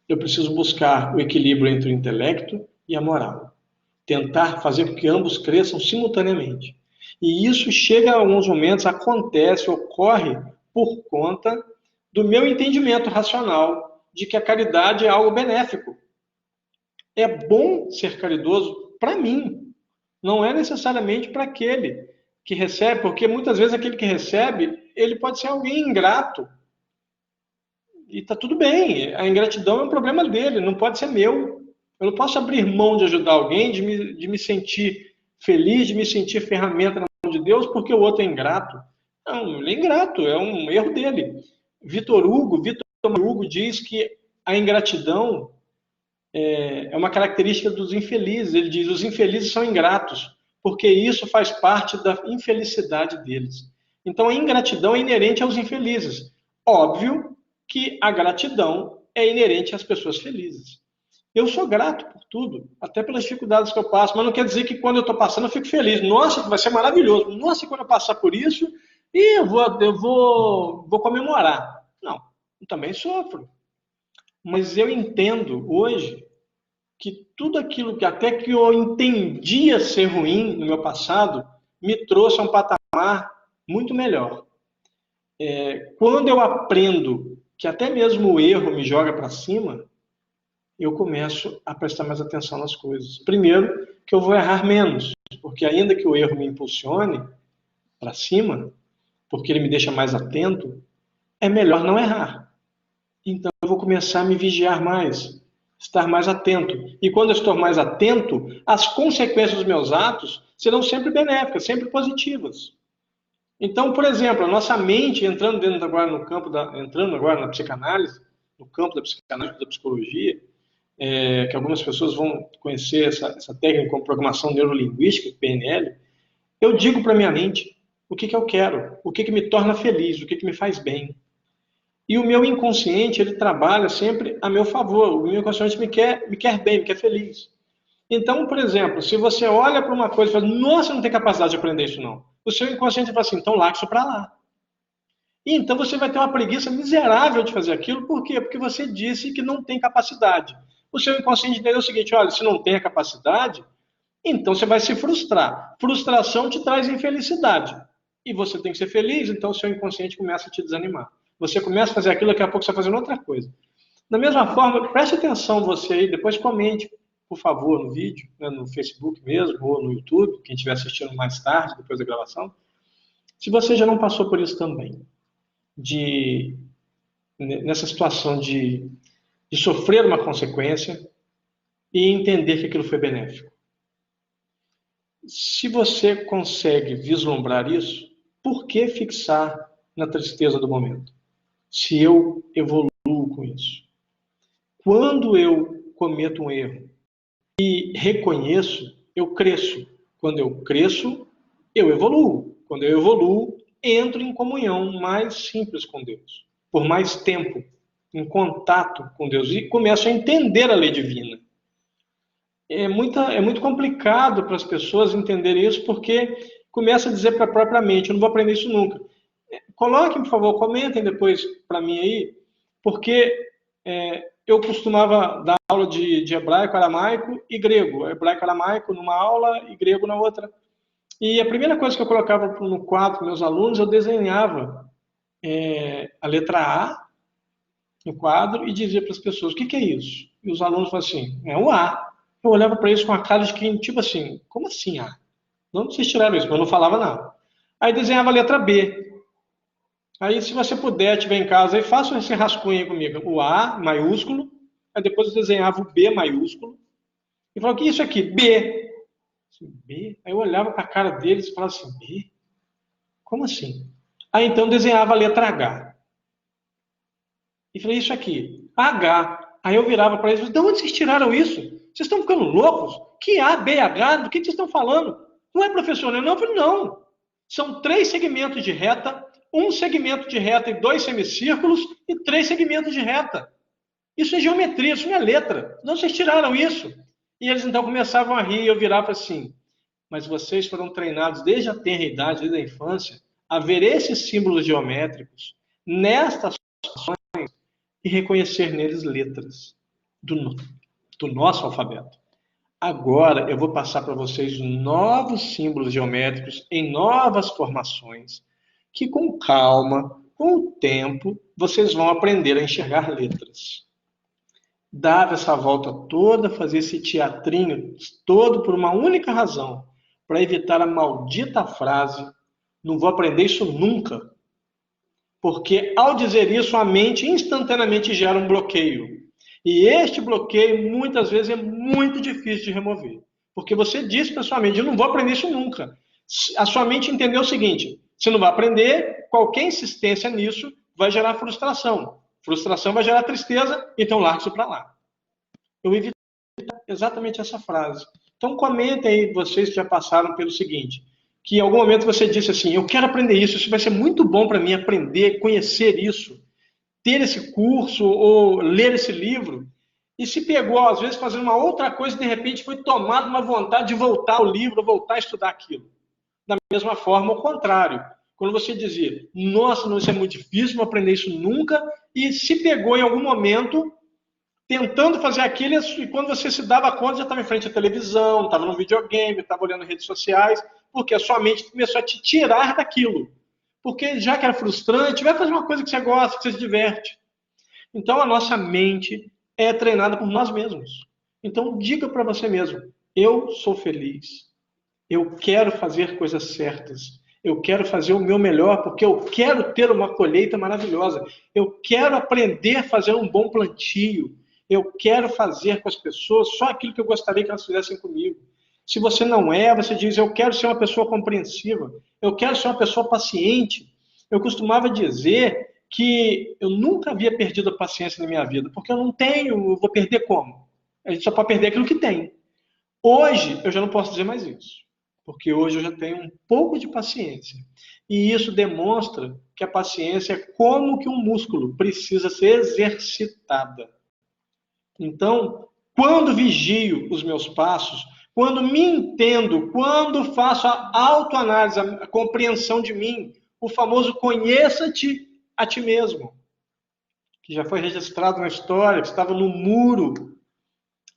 Eu preciso buscar o equilíbrio entre o intelecto e a moral. Tentar fazer com que ambos cresçam simultaneamente. E isso chega a alguns momentos, acontece, ocorre por conta do meu entendimento racional de que a caridade é algo benéfico. É bom ser caridoso para mim, não é necessariamente para aquele que recebe, porque muitas vezes aquele que recebe, ele pode ser alguém ingrato. E está tudo bem, a ingratidão é um problema dele, não pode ser meu. Eu não posso abrir mão de ajudar alguém, de me sentir feliz, de me sentir ferramenta na mão de Deus, porque o outro é ingrato. Não, ele é ingrato, é um erro dele. Vitor Hugo diz que a ingratidão é uma característica dos infelizes. Ele diz, os infelizes são ingratos, porque isso faz parte da infelicidade deles. Então a ingratidão é inerente aos infelizes. Óbvio que a gratidão é inerente às pessoas felizes. Eu sou grato por tudo, até pelas dificuldades que eu passo, mas não quer dizer que quando eu estou passando eu fico feliz. Nossa, vai ser maravilhoso. Nossa, quando eu passar por isso, eu vou comemorar. Não, eu também sofro. Mas eu entendo hoje que tudo aquilo que até que eu entendia ser ruim no meu passado, me trouxe a um patamar muito melhor. Quando eu aprendo que até mesmo o erro me joga para cima, eu começo a prestar mais atenção nas coisas. Primeiro, que eu vou errar menos, porque ainda que o erro me impulsione para cima, porque ele me deixa mais atento, é melhor não errar. Então eu vou começar a me vigiar mais, estar mais atento. E quando eu estou mais atento, as consequências dos meus atos serão sempre benéficas, sempre positivas. Então, por exemplo, a nossa mente entrando agora no campo entrando agora na psicanálise, no campo da psicanálise, da psicologia, que algumas pessoas vão conhecer essa técnica como programação neurolinguística, PNL, eu digo para minha mente o que eu quero, o que me torna feliz, o que me faz bem. E o meu inconsciente, ele trabalha sempre a meu favor. O meu inconsciente me quer bem, me quer feliz. Então, por exemplo, se você olha para uma coisa e fala, nossa, eu não tenho capacidade de aprender isso não. O seu inconsciente fala assim, então larga isso para lá. E então você vai ter uma preguiça miserável de fazer aquilo. Por quê? Porque você disse que não tem capacidade. O seu inconsciente entendeu o seguinte: olha, se não tem a capacidade, então você vai se frustrar. Frustração te traz infelicidade. E você tem que ser feliz, então o seu inconsciente começa a te desanimar. Você começa a fazer aquilo, daqui a pouco você está fazendo outra coisa. Da mesma forma, preste atenção você aí, depois comente, por favor, no vídeo, né, no Facebook mesmo, ou no YouTube, quem estiver assistindo mais tarde, depois da gravação, se você já não passou por isso também, nessa situação de sofrer uma consequência e entender que aquilo foi benéfico. Se você consegue vislumbrar isso, por que fixar na tristeza do momento? Se eu evoluo com isso. Quando eu cometo um erro e reconheço, eu cresço. Quando eu cresço, eu evoluo. Quando eu evoluo, entro em comunhão mais simples com Deus. Por mais tempo, em contato com Deus. E começo a entender a lei divina. É muito complicado para as pessoas entenderem isso, porque começa a dizer para a própria mente: eu não vou aprender isso nunca. Coloquem, por favor, comentem depois para mim aí, porque eu costumava dar aula de hebraico, aramaico e grego. Hebraico, aramaico numa aula e grego na outra. E a primeira coisa que eu colocava no quadro com meus alunos, eu desenhava a letra A no quadro e dizia para as pessoas: o que é isso? E os alunos falavam assim: é o A. Eu olhava para eles com a cara de quem, tipo assim, como assim A? Não, vocês tiraram isso, mas eu não falava nada. Aí desenhava a letra B. Aí, se você puder, estiver em casa, aí faça esse rascunho aí comigo. O A maiúsculo, aí depois eu desenhava o B maiúsculo. E falava: o que é isso aqui? B. B? Aí eu olhava para a cara deles e falava assim: B? Como assim? Aí então eu desenhava a letra H. E falei: isso aqui, H. Aí eu virava para eles: de onde vocês tiraram isso? Vocês estão ficando loucos? Que A, B, H? Do que vocês estão falando? Não é, professor? Não, eu falei: não. São 3 segmentos de reta, um segmento de reta e 2 semicírculos e 3 segmentos de reta. Isso é geometria, isso não é letra. Não, vocês tiraram isso. E eles então começavam a rir e eu virava assim: mas vocês foram treinados desde a tenra idade, desde a infância, a ver esses símbolos geométricos nestas e reconhecer neles letras do nosso alfabeto. Agora eu vou passar para vocês novos símbolos geométricos em novas formações, que com calma, com o tempo, vocês vão aprender a enxergar letras. Dar essa volta toda, fazer esse teatrinho todo por uma única razão, para evitar a maldita frase: não vou aprender isso nunca. Porque ao dizer isso, a mente instantaneamente gera um bloqueio. E este bloqueio, muitas vezes, é muito difícil de remover. Porque você diz para a sua mente: eu não vou aprender isso nunca. A sua mente entendeu o seguinte: você não vai aprender, qualquer insistência nisso vai gerar frustração. Frustração vai gerar tristeza, então larga isso para lá. Eu evito exatamente essa frase. Então comentem aí, vocês que já passaram pelo seguinte: que em algum momento você disse assim: eu quero aprender isso vai ser muito bom para mim aprender, conhecer isso, ter esse curso ou ler esse livro, e se pegou, às vezes, fazendo uma outra coisa e de repente foi tomado uma vontade de voltar ao livro, voltar a estudar aquilo. Da mesma forma, o contrário. Quando você dizia: nossa, não, isso é muito difícil, não vou aprender isso nunca, e se pegou em algum momento tentando fazer aquilo, e quando você se dava conta, já estava em frente à televisão, estava no videogame, estava olhando redes sociais, porque a sua mente começou a te tirar daquilo. Porque já que era frustrante, vai fazer uma coisa que você gosta, que você se diverte. Então a nossa mente é treinada por nós mesmos. Então diga para você mesmo: eu sou feliz, eu quero fazer coisas certas, eu quero fazer o meu melhor, porque eu quero ter uma colheita maravilhosa, eu quero aprender a fazer um bom plantio, eu quero fazer com as pessoas só aquilo que eu gostaria que elas fizessem comigo. Se você não é, você diz: eu quero ser uma pessoa compreensiva, eu quero ser uma pessoa paciente. Eu costumava dizer que eu nunca havia perdido a paciência na minha vida, porque eu não tenho, eu vou perder como? A gente só pode perder aquilo que tem. Hoje, eu já não posso dizer mais isso, porque hoje eu já tenho um pouco de paciência. E isso demonstra que a paciência é como que um músculo precisa ser exercitada. Então, quando vigio os meus passos, quando me entendo, quando faço a autoanálise, a compreensão de mim, o famoso conheça-te a ti mesmo, que já foi registrado na história, que estava no muro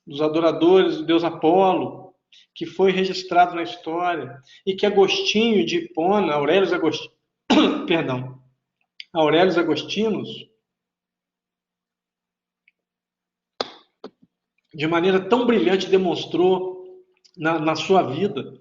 dos adoradores do deus Apolo, que foi registrado na história, e que Agostinho de Hipona, Aurelius Agostinho, perdão, Aurelius Agostinus, de maneira tão brilhante demonstrou na sua vida.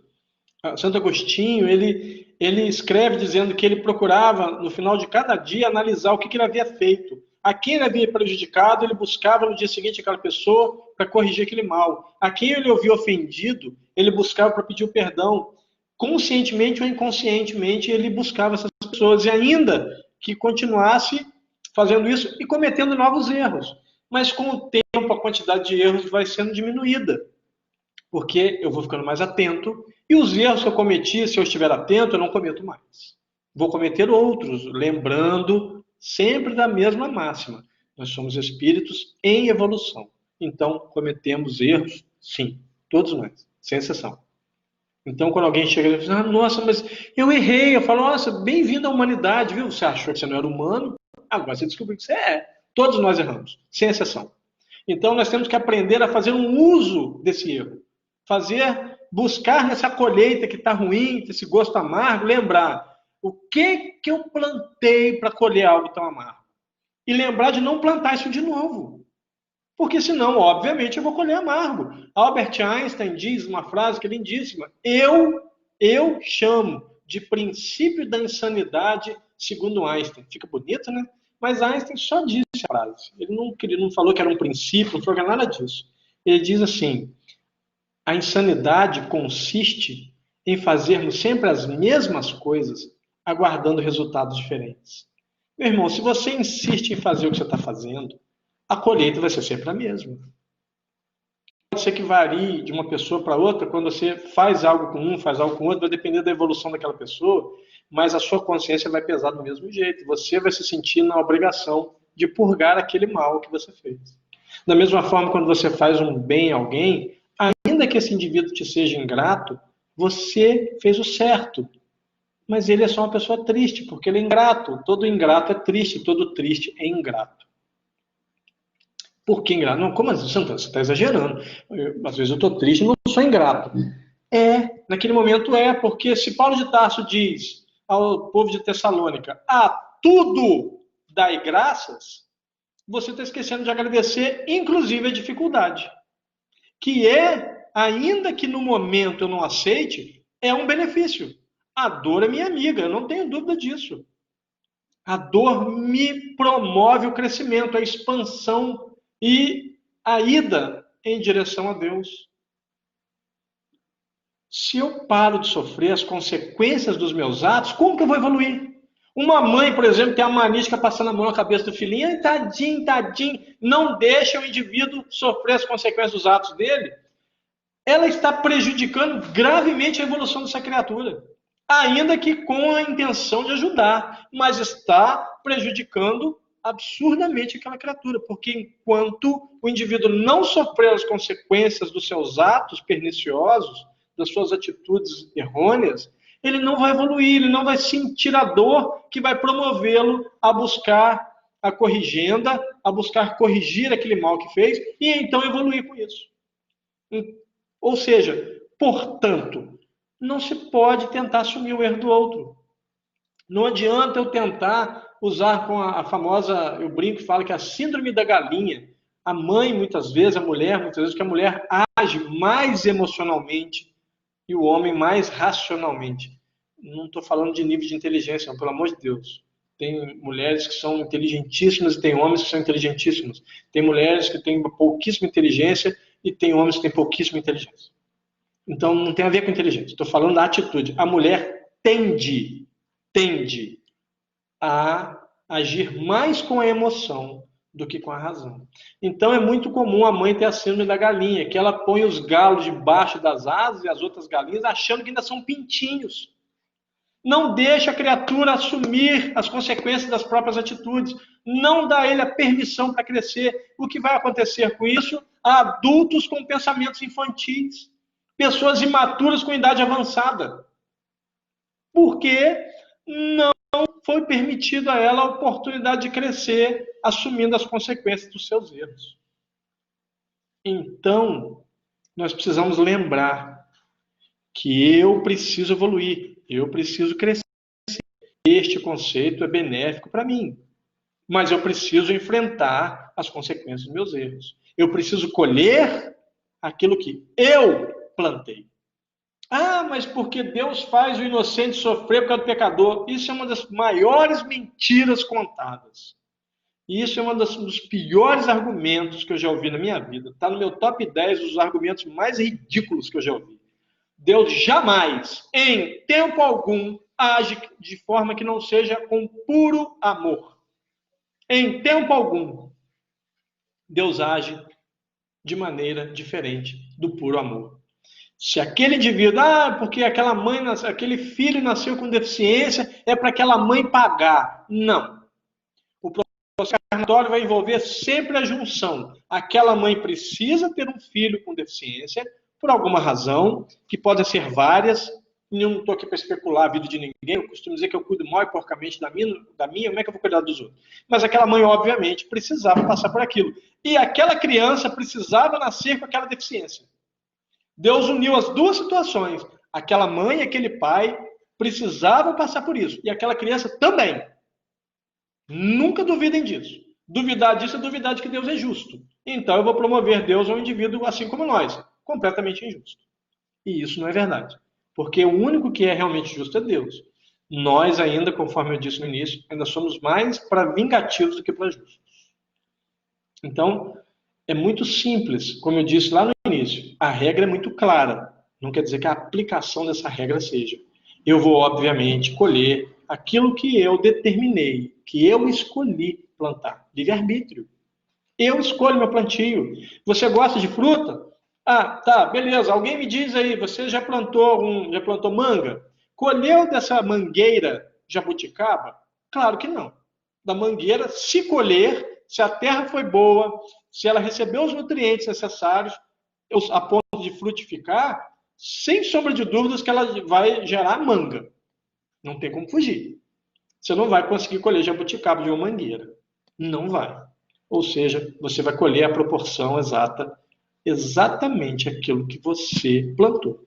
Santo Agostinho, ele escreve dizendo que ele procurava, no final de cada dia, analisar o que ele havia feito. A quem ele havia prejudicado, ele buscava no dia seguinte aquela pessoa para corrigir aquele mal. A quem ele ouviu ofendido, ele buscava para pedir o perdão. Conscientemente ou inconscientemente, ele buscava essas pessoas. E ainda que continuasse fazendo isso e cometendo novos erros. Mas com o tempo, a quantidade de erros vai sendo diminuída. Porque eu vou ficando mais atento, e os erros que eu cometi, se eu estiver atento, eu não cometo mais. Vou cometer outros, lembrando sempre da mesma máxima. Nós somos espíritos em evolução. Então, cometemos erros, sim, todos nós, sem exceção. Então, quando alguém chega e diz, nossa, mas eu errei, eu falo, nossa, bem-vindo à humanidade, viu? Você achou que você não era humano, agora você descobriu que você é. Todos nós erramos, sem exceção. Então, nós temos que aprender a fazer um uso desse erro. Buscar nessa colheita que está ruim, esse gosto amargo, lembrar o que eu plantei para colher algo tão amargo. E lembrar de não plantar isso de novo. Porque senão, obviamente, eu vou colher amargo. Albert Einstein diz uma frase que é lindíssima. Eu chamo de princípio da insanidade segundo Einstein. Fica bonito, né? Mas Einstein só disse a frase. Ele não falou que era um princípio, não falou nada disso. Ele diz assim, a insanidade consiste em fazermos sempre as mesmas coisas, aguardando resultados diferentes. Meu irmão, se você insiste em fazer o que você está fazendo, a colheita vai ser sempre a mesma. Pode ser que varie de uma pessoa para outra, quando você faz algo com um, faz algo com outro, vai depender da evolução daquela pessoa, mas a sua consciência vai pesar do mesmo jeito. Você vai se sentir na obrigação de purgar aquele mal que você fez. Da mesma forma, quando você faz um bem a alguém, ainda que esse indivíduo te seja ingrato, você fez o certo. Mas ele é só uma pessoa triste, porque ele é ingrato. Todo ingrato é triste, todo triste é ingrato. Por que ingrato? Não, como assim, Santana? Você está exagerando. Às vezes eu estou triste e não sou ingrato. Naquele momento porque se Paulo de Tarso diz ao povo de Tessalônica, a tudo dai graças, você está esquecendo de agradecer, inclusive a dificuldade. Que ainda que no momento eu não aceite, é um benefício. A dor é minha amiga, eu não tenho dúvida disso. A dor me promove o crescimento, a expansão e a ida em direção a Deus. Se eu paro de sofrer as consequências dos meus atos, como que eu vou evoluir? Uma mãe, por exemplo, tem a mania de ficar passando a mão na cabeça do filhinho, ai, tadinho, não deixa o indivíduo sofrer as consequências dos atos dele. Ela está prejudicando gravemente a evolução dessa criatura. Ainda que com a intenção de ajudar, mas está prejudicando absurdamente aquela criatura, porque enquanto o indivíduo não sofrer as consequências dos seus atos perniciosos, das suas atitudes errôneas, ele não vai evoluir, ele não vai sentir a dor que vai promovê-lo a buscar a corrigenda, a buscar corrigir aquele mal que fez e então evoluir com isso. Ou seja, portanto, não se pode tentar assumir o erro do outro. Não adianta eu tentar usar com a famosa, eu brinco e falo que é a síndrome da galinha. A mãe, muitas vezes, a mulher, muitas vezes, que a mulher age mais emocionalmente e o homem mais racionalmente. Não estou falando de nível de inteligência, não, pelo amor de Deus. Tem mulheres que são inteligentíssimas e tem homens que são inteligentíssimos. Tem mulheres que têm pouquíssima inteligência e tem homens que têm pouquíssima inteligência. Então, não tem a ver com inteligência. Estou falando da atitude. A mulher tende a agir mais com a emoção do que com a razão. Então, é muito comum a mãe ter a síndrome da galinha, que ela põe os galos debaixo das asas e as outras galinhas achando que ainda são pintinhos. Não deixa a criatura assumir as consequências das próprias atitudes. Não dá a ele a permissão para crescer. O que vai acontecer com isso? Adultos com pensamentos infantis. Pessoas imaturas com idade avançada. Porque não foi permitido a ela a oportunidade de crescer, assumindo as consequências dos seus erros. Então, nós precisamos lembrar que eu preciso evoluir, eu preciso crescer. Este conceito é benéfico para mim, mas eu preciso enfrentar as consequências dos meus erros. Eu preciso colher aquilo que eu plantei. Ah, mas porque Deus faz o inocente sofrer por causa do pecador? Isso é uma das maiores mentiras contadas. Isso é um dos piores argumentos que eu já ouvi na minha vida. Está no meu top 10 dos argumentos mais ridículos que eu já ouvi. Deus jamais, em tempo algum, age de forma que não seja com puro amor. Em tempo algum, Deus age de maneira diferente do puro amor. Se aquele indivíduo, porque aquela mãe, aquele filho nasceu com deficiência, é para aquela mãe pagar. Não. O processo carnatório vai envolver sempre a junção. Aquela mãe precisa ter um filho com deficiência, por alguma razão, que pode ser várias. Eu não estou aqui para especular a vida de ninguém, eu costumo dizer que eu cuido mal e porcamente da minha, como é que eu vou cuidar dos outros? Mas aquela mãe, obviamente, precisava passar por aquilo. E aquela criança precisava nascer com aquela deficiência. Deus uniu as duas situações. Aquela mãe e aquele pai precisavam passar por isso. E aquela criança também. Nunca duvidem disso. Duvidar disso é duvidar de que Deus é justo. Então eu vou promover Deus a um indivíduo assim como nós, completamente injusto. E isso não é verdade. Porque o único que é realmente justo é Deus. Nós ainda, conforme eu disse no início, ainda somos mais para vingativos do que para justos. Então, é muito simples, como eu disse lá no início, a regra é muito clara. Não quer dizer que a aplicação dessa regra seja. Eu vou, obviamente, colher aquilo que eu determinei, que eu escolhi plantar. Livre-arbítrio. Eu escolho meu plantio. Você gosta de fruta? Ah, tá, beleza. Alguém me diz aí, você já plantou manga? Colheu dessa mangueira jabuticaba? Claro que não. Da mangueira, se colher, se a terra foi boa, se ela recebeu os nutrientes necessários, a ponto de frutificar, sem sombra de dúvidas que ela vai gerar manga. Não tem como fugir. Você não vai conseguir colher jabuticaba de uma mangueira. Não vai. Ou seja, você vai colher a proporção exata, exatamente aquilo que você plantou.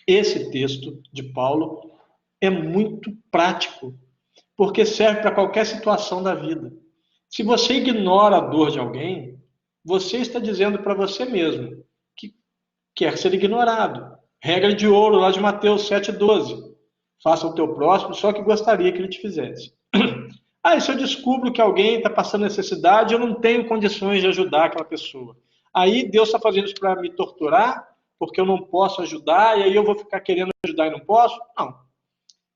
Esse texto de Paulo é muito prático, porque serve para qualquer situação da vida. Se você ignora a dor de alguém, você está dizendo para você mesmo que quer ser ignorado. Regra de ouro lá de Mateus 7,12. Faça o teu próximo só que gostaria que ele te fizesse. E se eu descubro que alguém está passando necessidade, eu não tenho condições de ajudar aquela pessoa. Aí Deus está fazendo isso para me torturar, porque eu não posso ajudar, e aí eu vou ficar querendo ajudar e não posso? Não.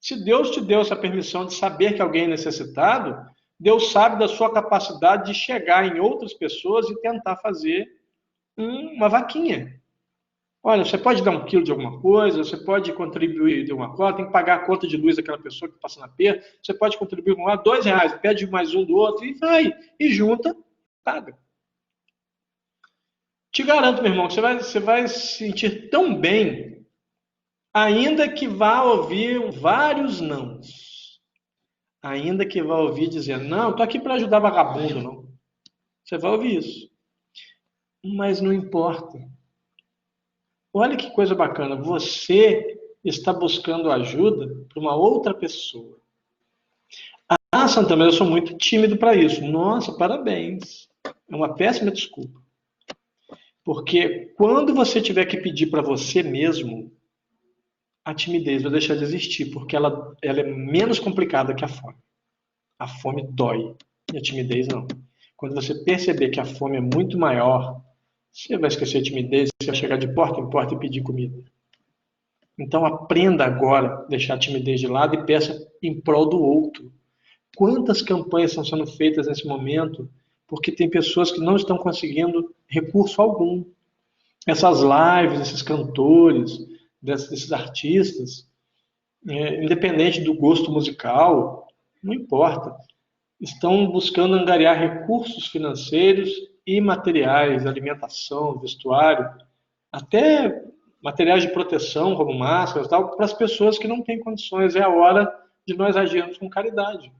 Se Deus te deu essa permissão de saber que alguém é necessitado, Deus sabe da sua capacidade de chegar em outras pessoas e tentar fazer uma vaquinha. Olha, você pode dar 1 quilo de alguma coisa, você pode contribuir de alguma coisa, tem que pagar a conta de luz daquela pessoa que está passando aperto, você pode contribuir com R$2, pede mais um do outro e vai, e junta, paga. Te garanto, meu irmão, que você vai se sentir tão bem, ainda que vá ouvir vários nãos. Ainda que vá ouvir dizendo, não, estou aqui para ajudar vagabundo, não. Você vai ouvir isso. Mas não importa. Olha que coisa bacana, você está buscando ajuda para uma outra pessoa. Santana, eu sou muito tímido para isso. Nossa, parabéns. É uma péssima desculpa. Porque quando você tiver que pedir para você mesmo, a timidez vai deixar de existir, porque ela é menos complicada que a fome. A fome dói, e a timidez não. Quando você perceber que a fome é muito maior, você vai esquecer a timidez, você vai chegar de porta em porta e pedir comida. Então aprenda agora a deixar a timidez de lado e peça em prol do outro. Quantas campanhas estão sendo feitas nesse momento porque tem pessoas que não estão conseguindo recurso algum. Essas lives, esses cantores, desses artistas, independente do gosto musical, não importa, estão buscando angariar recursos financeiros e materiais, alimentação, vestuário, até materiais de proteção, como máscaras, tal, para as pessoas que não têm condições. É a hora de nós agirmos com caridade.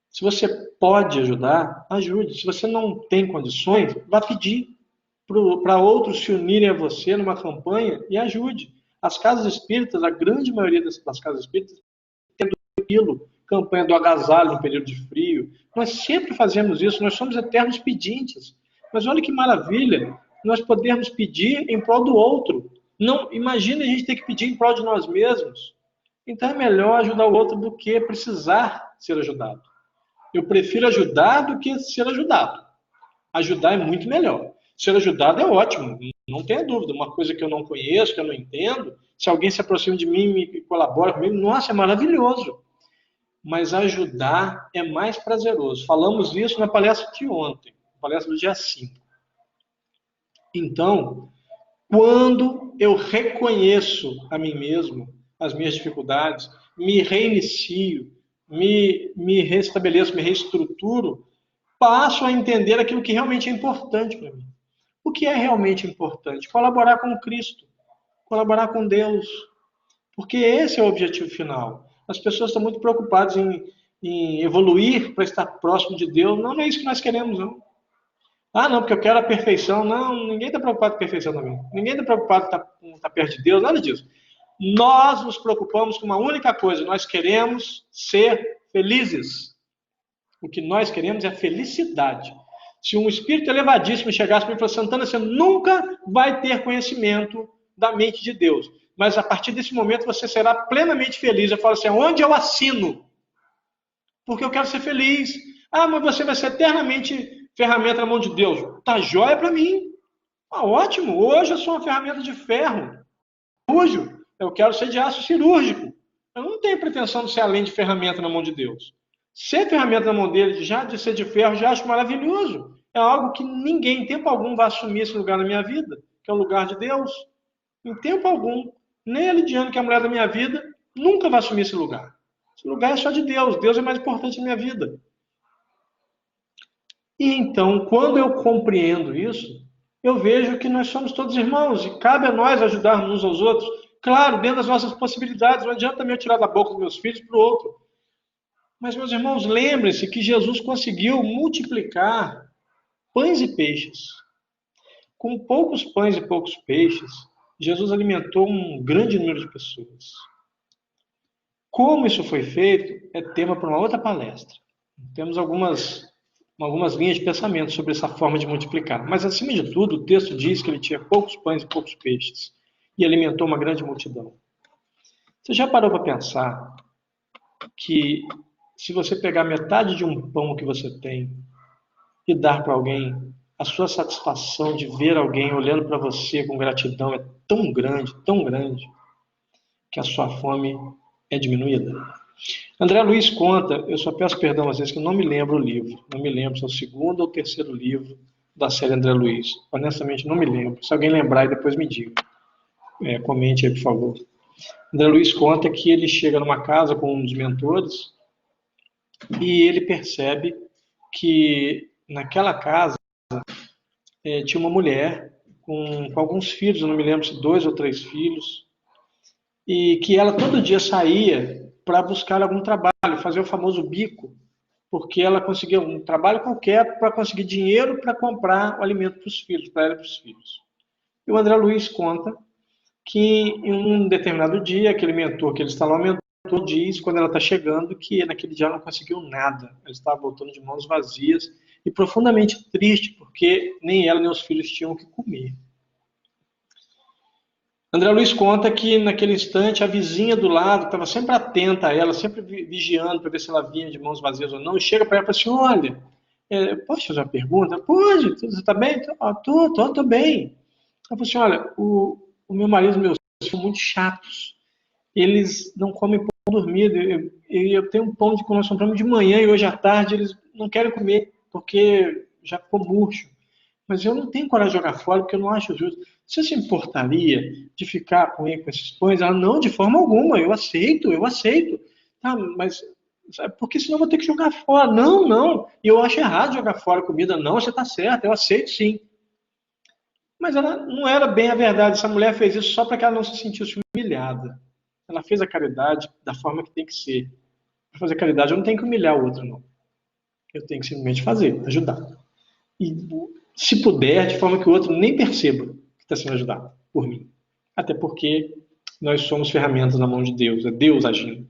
Se você pode ajudar, ajude. Se você não tem condições, vá pedir para outros se unirem a você numa campanha e ajude. As casas espíritas, a grande maioria das casas espíritas, tem aquilo, campanha do agasalho no período de frio. Nós sempre fazemos isso, nós somos eternos pedintes. Mas olha que maravilha, nós podemos pedir em prol do outro. Não, imagine a gente ter que pedir em prol de nós mesmos. Então é melhor ajudar o outro do que precisar ser ajudado. Eu prefiro ajudar do que ser ajudado. Ajudar é muito melhor. Ser ajudado é ótimo, não tenha dúvida. Uma coisa que eu não conheço, que eu não entendo, se alguém se aproxima de mim e colabora comigo, nossa, é maravilhoso. Mas ajudar é mais prazeroso. Falamos isso na palestra de ontem, palestra do dia 5. Então, quando eu reconheço a mim mesmo, as minhas dificuldades, me reinicio, me restabeleço, me reestruturo, passo a entender aquilo que realmente é importante para mim. O que é realmente importante? Colaborar com Cristo, colaborar com Deus, porque esse é o objetivo final. As pessoas estão muito preocupadas em evoluir para estar próximo de Deus. Não, não é isso que nós queremos, não. Ah, não, porque eu quero a perfeição. Não, ninguém está preocupado com a perfeição também. Ninguém está preocupado com estar perto de Deus, nada disso. Nós nos preocupamos com uma única coisa, nós queremos ser felizes. O que nós queremos é felicidade. Se um espírito elevadíssimo chegasse para mim e falasse, Santana, você nunca vai ter conhecimento da mente de Deus. Mas a partir desse momento você será plenamente feliz. Eu falo assim, onde eu assino? Porque eu quero ser feliz. Ah, mas você vai ser eternamente ferramenta na mão de Deus. Tá jóia para mim. Ah, ótimo. Hoje eu sou uma ferramenta de ferro. Hoje eu quero ser de aço cirúrgico. Eu não tenho pretensão de ser além de ferramenta na mão de Deus. Ser ferramenta na mão dele, já de ser de ferro, já acho maravilhoso. É algo que ninguém, em tempo algum, vai assumir esse lugar na minha vida, que é o lugar de Deus. Em tempo algum. Nem a Lidiane, que é a mulher da minha vida, nunca vai assumir esse lugar. Esse lugar é só de Deus. Deus é mais importante na minha vida. E então, quando eu compreendo isso, eu vejo que nós somos todos irmãos e cabe a nós ajudarmos uns aos outros. Claro, dentro das nossas possibilidades. Não adianta também eu tirar da boca dos meus filhos para o outro. Mas, meus irmãos, lembrem-se que Jesus conseguiu multiplicar pães e peixes. Com poucos pães e poucos peixes, Jesus alimentou um grande número de pessoas. Como isso foi feito é tema para uma outra palestra. Temos algumas linhas de pensamento sobre essa forma de multiplicar. Mas, acima de tudo, o texto diz que ele tinha poucos pães e poucos peixes e alimentou uma grande multidão. Você já parou para pensar que se você pegar metade de um pão que você tem e dar para alguém, a sua satisfação de ver alguém olhando para você com gratidão é tão grande, que a sua fome é diminuída? André Luiz conta, eu só peço perdão a vocês que eu não me lembro o livro, não me lembro se é o segundo ou o terceiro livro da série André Luiz. Honestamente, não me lembro. Se alguém lembrar, depois me diga. Comente aí, por favor. André Luiz conta que ele chega numa casa com um dos mentores e ele percebe que naquela casa tinha uma mulher com alguns filhos, eu não me lembro se 2 ou 3 filhos, e que ela todo dia saía para buscar algum trabalho, fazer o famoso bico, porque ela conseguia um trabalho qualquer para conseguir dinheiro para comprar o alimento para os filhos, para ela e para os filhos. E o André Luiz conta que em um determinado dia, aquele mentor que ele está lá, o mentor diz, quando ela está chegando, que naquele dia ela não conseguiu nada. Ela estava voltando de mãos vazias e profundamente triste, porque nem ela nem os filhos tinham o que comer. André Luiz conta que naquele instante a vizinha do lado estava sempre atenta a ela, sempre vigiando para ver se ela vinha de mãos vazias ou não, e chega para ela e fala assim, olha, posso fazer uma pergunta? Pode, você está bem? Tô bem. Ela falou assim, olha, o meu marido e meus filhos são muito chatos, eles não comem pão dormido, eu tenho um pão que nós compramos de manhã e hoje à tarde eles não querem comer, porque já ficou murcho. Mas eu não tenho coragem de jogar fora, porque eu não acho justo. Você se importaria de ficar com ele, com esses pães? Ela, não, de forma alguma, eu aceito. Tá, mas, porque senão eu vou ter que jogar fora. Não, eu acho errado jogar fora comida. Não, você está certo, eu aceito sim. Mas ela não era bem a verdade. Essa mulher fez isso só para que ela não se sentisse humilhada. Ela fez a caridade da forma que tem que ser. Para fazer caridade eu não tenho que humilhar o outro, não. Eu tenho que simplesmente fazer, ajudar. E, se puder, de forma que o outro nem perceba que está sendo ajudado por mim. Até porque nós somos ferramentas na mão de Deus, é Deus agindo.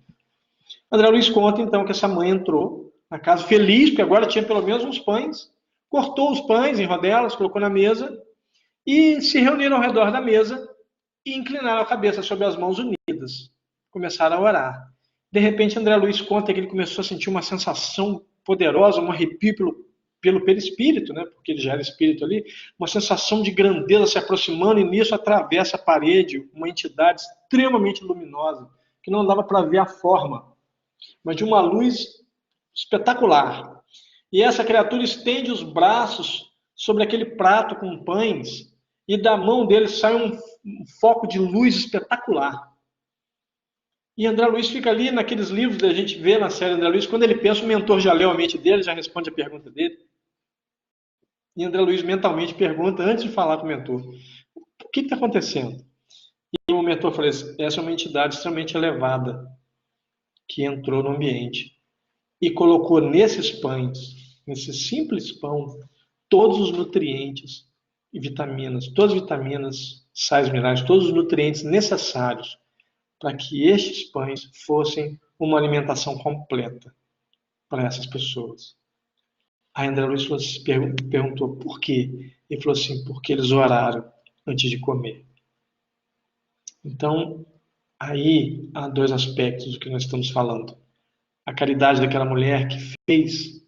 André Luiz conta, então, que essa mãe entrou na casa feliz, porque agora tinha pelo menos uns pães, cortou os pães em rodelas, colocou na mesa, e se reuniram ao redor da mesa e inclinaram a cabeça sobre as mãos unidas. Começaram a orar. De repente, André Luiz conta que ele começou a sentir uma sensação poderosa, um arrepio pelo perispírito, né? Porque ele já era espírito ali, uma sensação de grandeza se aproximando, e nisso atravessa a parede uma entidade extremamente luminosa, que não dava para ver a forma, mas de uma luz espetacular. E essa criatura estende os braços sobre aquele prato com pães, e da mão dele sai um foco de luz espetacular. E André Luiz fica ali naqueles livros que a gente vê na série André Luiz, quando ele pensa, o mentor já leu a mente dele, já responde a pergunta dele. E André Luiz mentalmente pergunta, antes de falar com o mentor, o que está acontecendo? E o mentor fala assim, essa é uma entidade extremamente elevada que entrou no ambiente e colocou nesses pães, nesse simples pão, todos os nutrientes e vitaminas, todas as vitaminas, sais minerais, todos os nutrientes necessários para que estes pães fossem uma alimentação completa para essas pessoas. Aí André Luiz perguntou por quê? Ele falou assim, porque eles oraram antes de comer. Então, aí há dois aspectos do que nós estamos falando. A caridade daquela mulher que fez,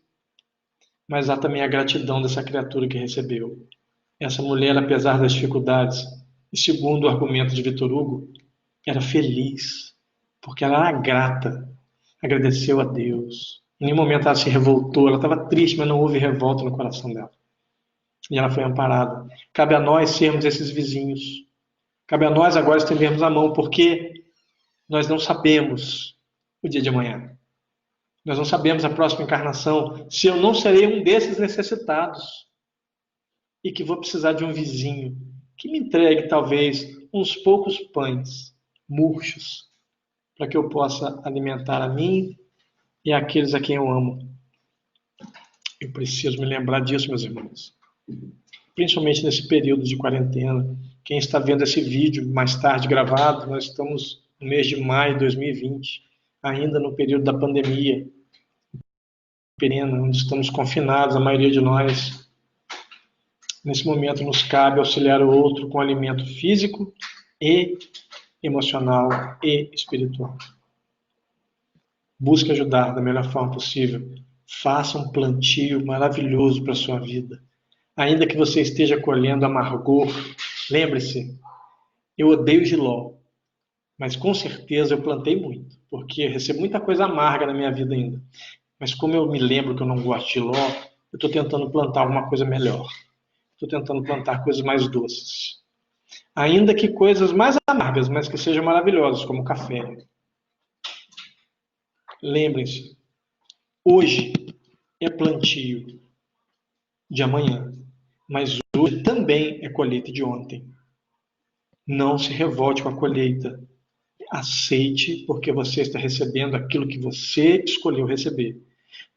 mas há também a gratidão dessa criatura que recebeu. Essa mulher, apesar das dificuldades, e segundo o argumento de Vitor Hugo, era feliz, porque ela era grata, agradeceu a Deus. Em nenhum momento ela se revoltou, ela estava triste, mas não houve revolta no coração dela. E ela foi amparada. Cabe a nós sermos esses vizinhos. Cabe a nós agora estendermos a mão, porque nós não sabemos o dia de amanhã. Nós não sabemos a próxima encarnação, se eu não serei um desses necessitados e que vou precisar de um vizinho que me entregue talvez uns poucos pães murchos para que eu possa alimentar a mim e aqueles a quem eu amo. Eu preciso me lembrar disso, meus irmãos. Principalmente nesse período de quarentena. Quem está vendo esse vídeo mais tarde gravado, nós estamos no mês de maio de 2020, ainda no período da pandemia, onde estamos confinados, a maioria de nós. Nesse momento nos cabe auxiliar o outro com alimento físico e emocional e espiritual. Busque ajudar da melhor forma possível. Faça um plantio maravilhoso para a sua vida. Ainda que você esteja colhendo amargor, lembre-se, eu odeio jiló, mas com certeza eu plantei muito, porque eu recebo muita coisa amarga na minha vida ainda. Mas como eu me lembro que eu não gosto de jiló, eu estou tentando plantar alguma coisa melhor. Estou tentando plantar coisas mais doces. Ainda que coisas mais amargas, mas que sejam maravilhosas, como café. Lembrem-se, hoje é plantio de amanhã, mas hoje também é colheita de ontem. Não se revolte com a colheita. Aceite, porque você está recebendo aquilo que você escolheu receber.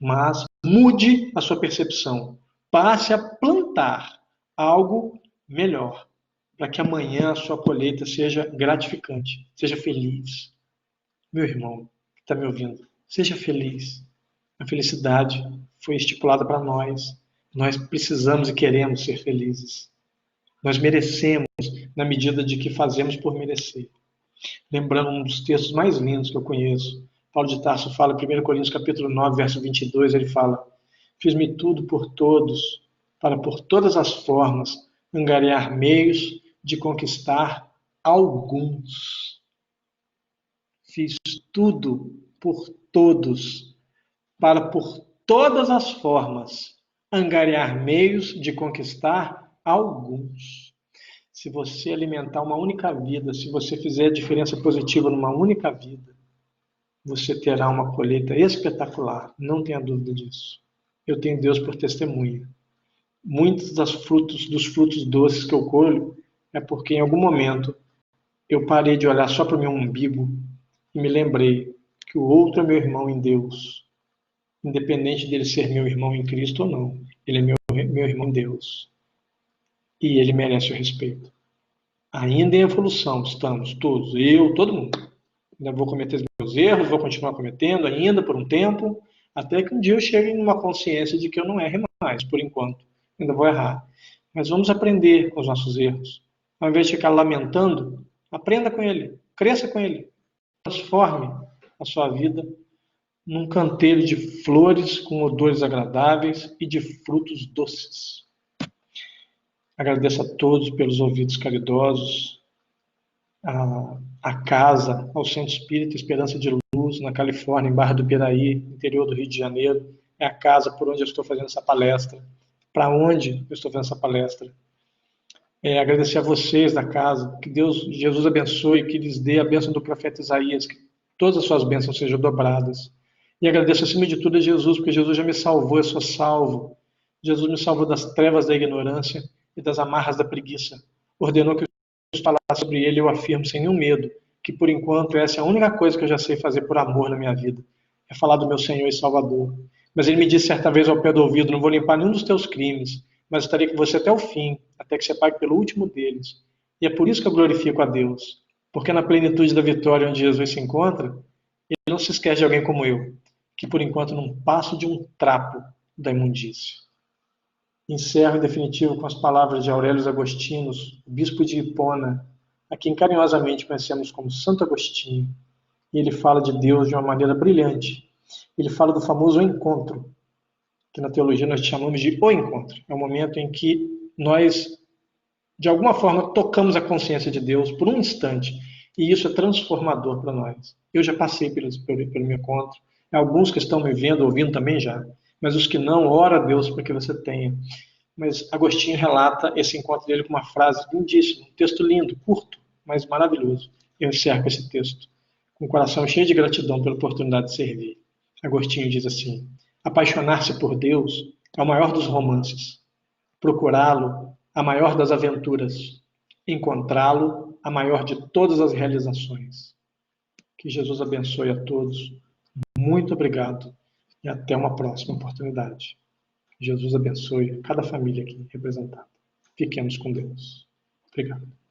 Mas mude a sua percepção. Passe a plantar algo melhor, para que amanhã a sua colheita seja gratificante, seja feliz. Meu irmão, que está me ouvindo, seja feliz. A felicidade foi estipulada para nós. Nós precisamos e queremos ser felizes. Nós merecemos na medida de que fazemos por merecer. Lembrando um dos textos mais lindos que eu conheço, Paulo de Tarso fala, 1 Coríntios capítulo 9, verso 22, ele fala, fiz-me tudo por todos, para por todas as formas angariar meios de conquistar alguns. Fiz tudo por todos, para por todas as formas angariar meios de conquistar alguns. Se você alimentar uma única vida, se você fizer a diferença positiva numa única vida, você terá uma colheita espetacular, não tenha dúvida disso. Eu tenho Deus por testemunha. Muitos dos frutos doces que eu colho é porque em algum momento eu parei de olhar só para o meu umbigo e me lembrei que o outro é meu irmão em Deus, independente dele ser meu irmão em Cristo ou não. Ele é meu irmão em Deus. E ele merece o respeito. Ainda em evolução estamos todos, eu, todo mundo. Ainda vou cometer os meus erros, vou continuar cometendo ainda por um tempo, até que um dia eu chegue em uma consciência de que eu não erre mais, por enquanto. Ainda vou errar. Mas vamos aprender com os nossos erros. Ao invés de ficar lamentando, aprenda com ele, cresça com ele. Transforme a sua vida num canteiro de flores com odores agradáveis e de frutos doces. Agradeço a todos pelos ouvidos caridosos, à casa, ao Centro Espírita Esperança de Luz, na Califórnia, em Barra do Piraí, interior do Rio de Janeiro. É a casa por onde eu estou fazendo essa palestra, para onde eu estou fazendo essa palestra. Agradecer a vocês da casa, que Deus, Jesus abençoe, que lhes dê a bênção do profeta Isaías, que todas as suas bênçãos sejam dobradas. E agradeço acima de tudo a Jesus, porque Jesus já me salvou, eu sou salvo. Jesus me salvou das trevas da ignorância e das amarras da preguiça. Ordenou que eu falasse sobre ele, eu afirmo sem nenhum medo, que por enquanto essa é a única coisa que eu já sei fazer por amor na minha vida, é falar do meu Senhor e Salvador. Mas ele me disse certa vez ao pé do ouvido, não vou limpar nenhum dos teus crimes, mas estarei com você até o fim, até que você pague pelo último deles. E é por isso que eu glorifico a Deus, porque na plenitude da vitória onde Jesus se encontra, ele não se esquece de alguém como eu, que por enquanto não passo de um trapo da imundícia. Encerro em definitivo com as palavras de Aurélio Agostinos, bispo de Hipona, a quem carinhosamente conhecemos como Santo Agostinho. E ele fala de Deus de uma maneira brilhante. Ele fala do famoso encontro, que na teologia nós chamamos de o encontro. É o momento em que nós, de alguma forma, tocamos a consciência de Deus por um instante. E isso é transformador para nós. Eu já passei pelo meu encontro. Alguns que estão me vendo, ouvindo também já. Mas os que não, ora a Deus para que você tenha. Mas Agostinho relata esse encontro dele com uma frase lindíssima, um texto lindo, curto, mas maravilhoso. Eu encerro com esse texto, com o coração cheio de gratidão pela oportunidade de servir. Agostinho diz assim: apaixonar-se por Deus é o maior dos romances, procurá-lo, a maior das aventuras, encontrá-lo, a maior de todas as realizações. Que Jesus abençoe a todos. Muito obrigado e até uma próxima oportunidade. Jesus abençoe cada família aqui representada. Fiquemos com Deus. Obrigado.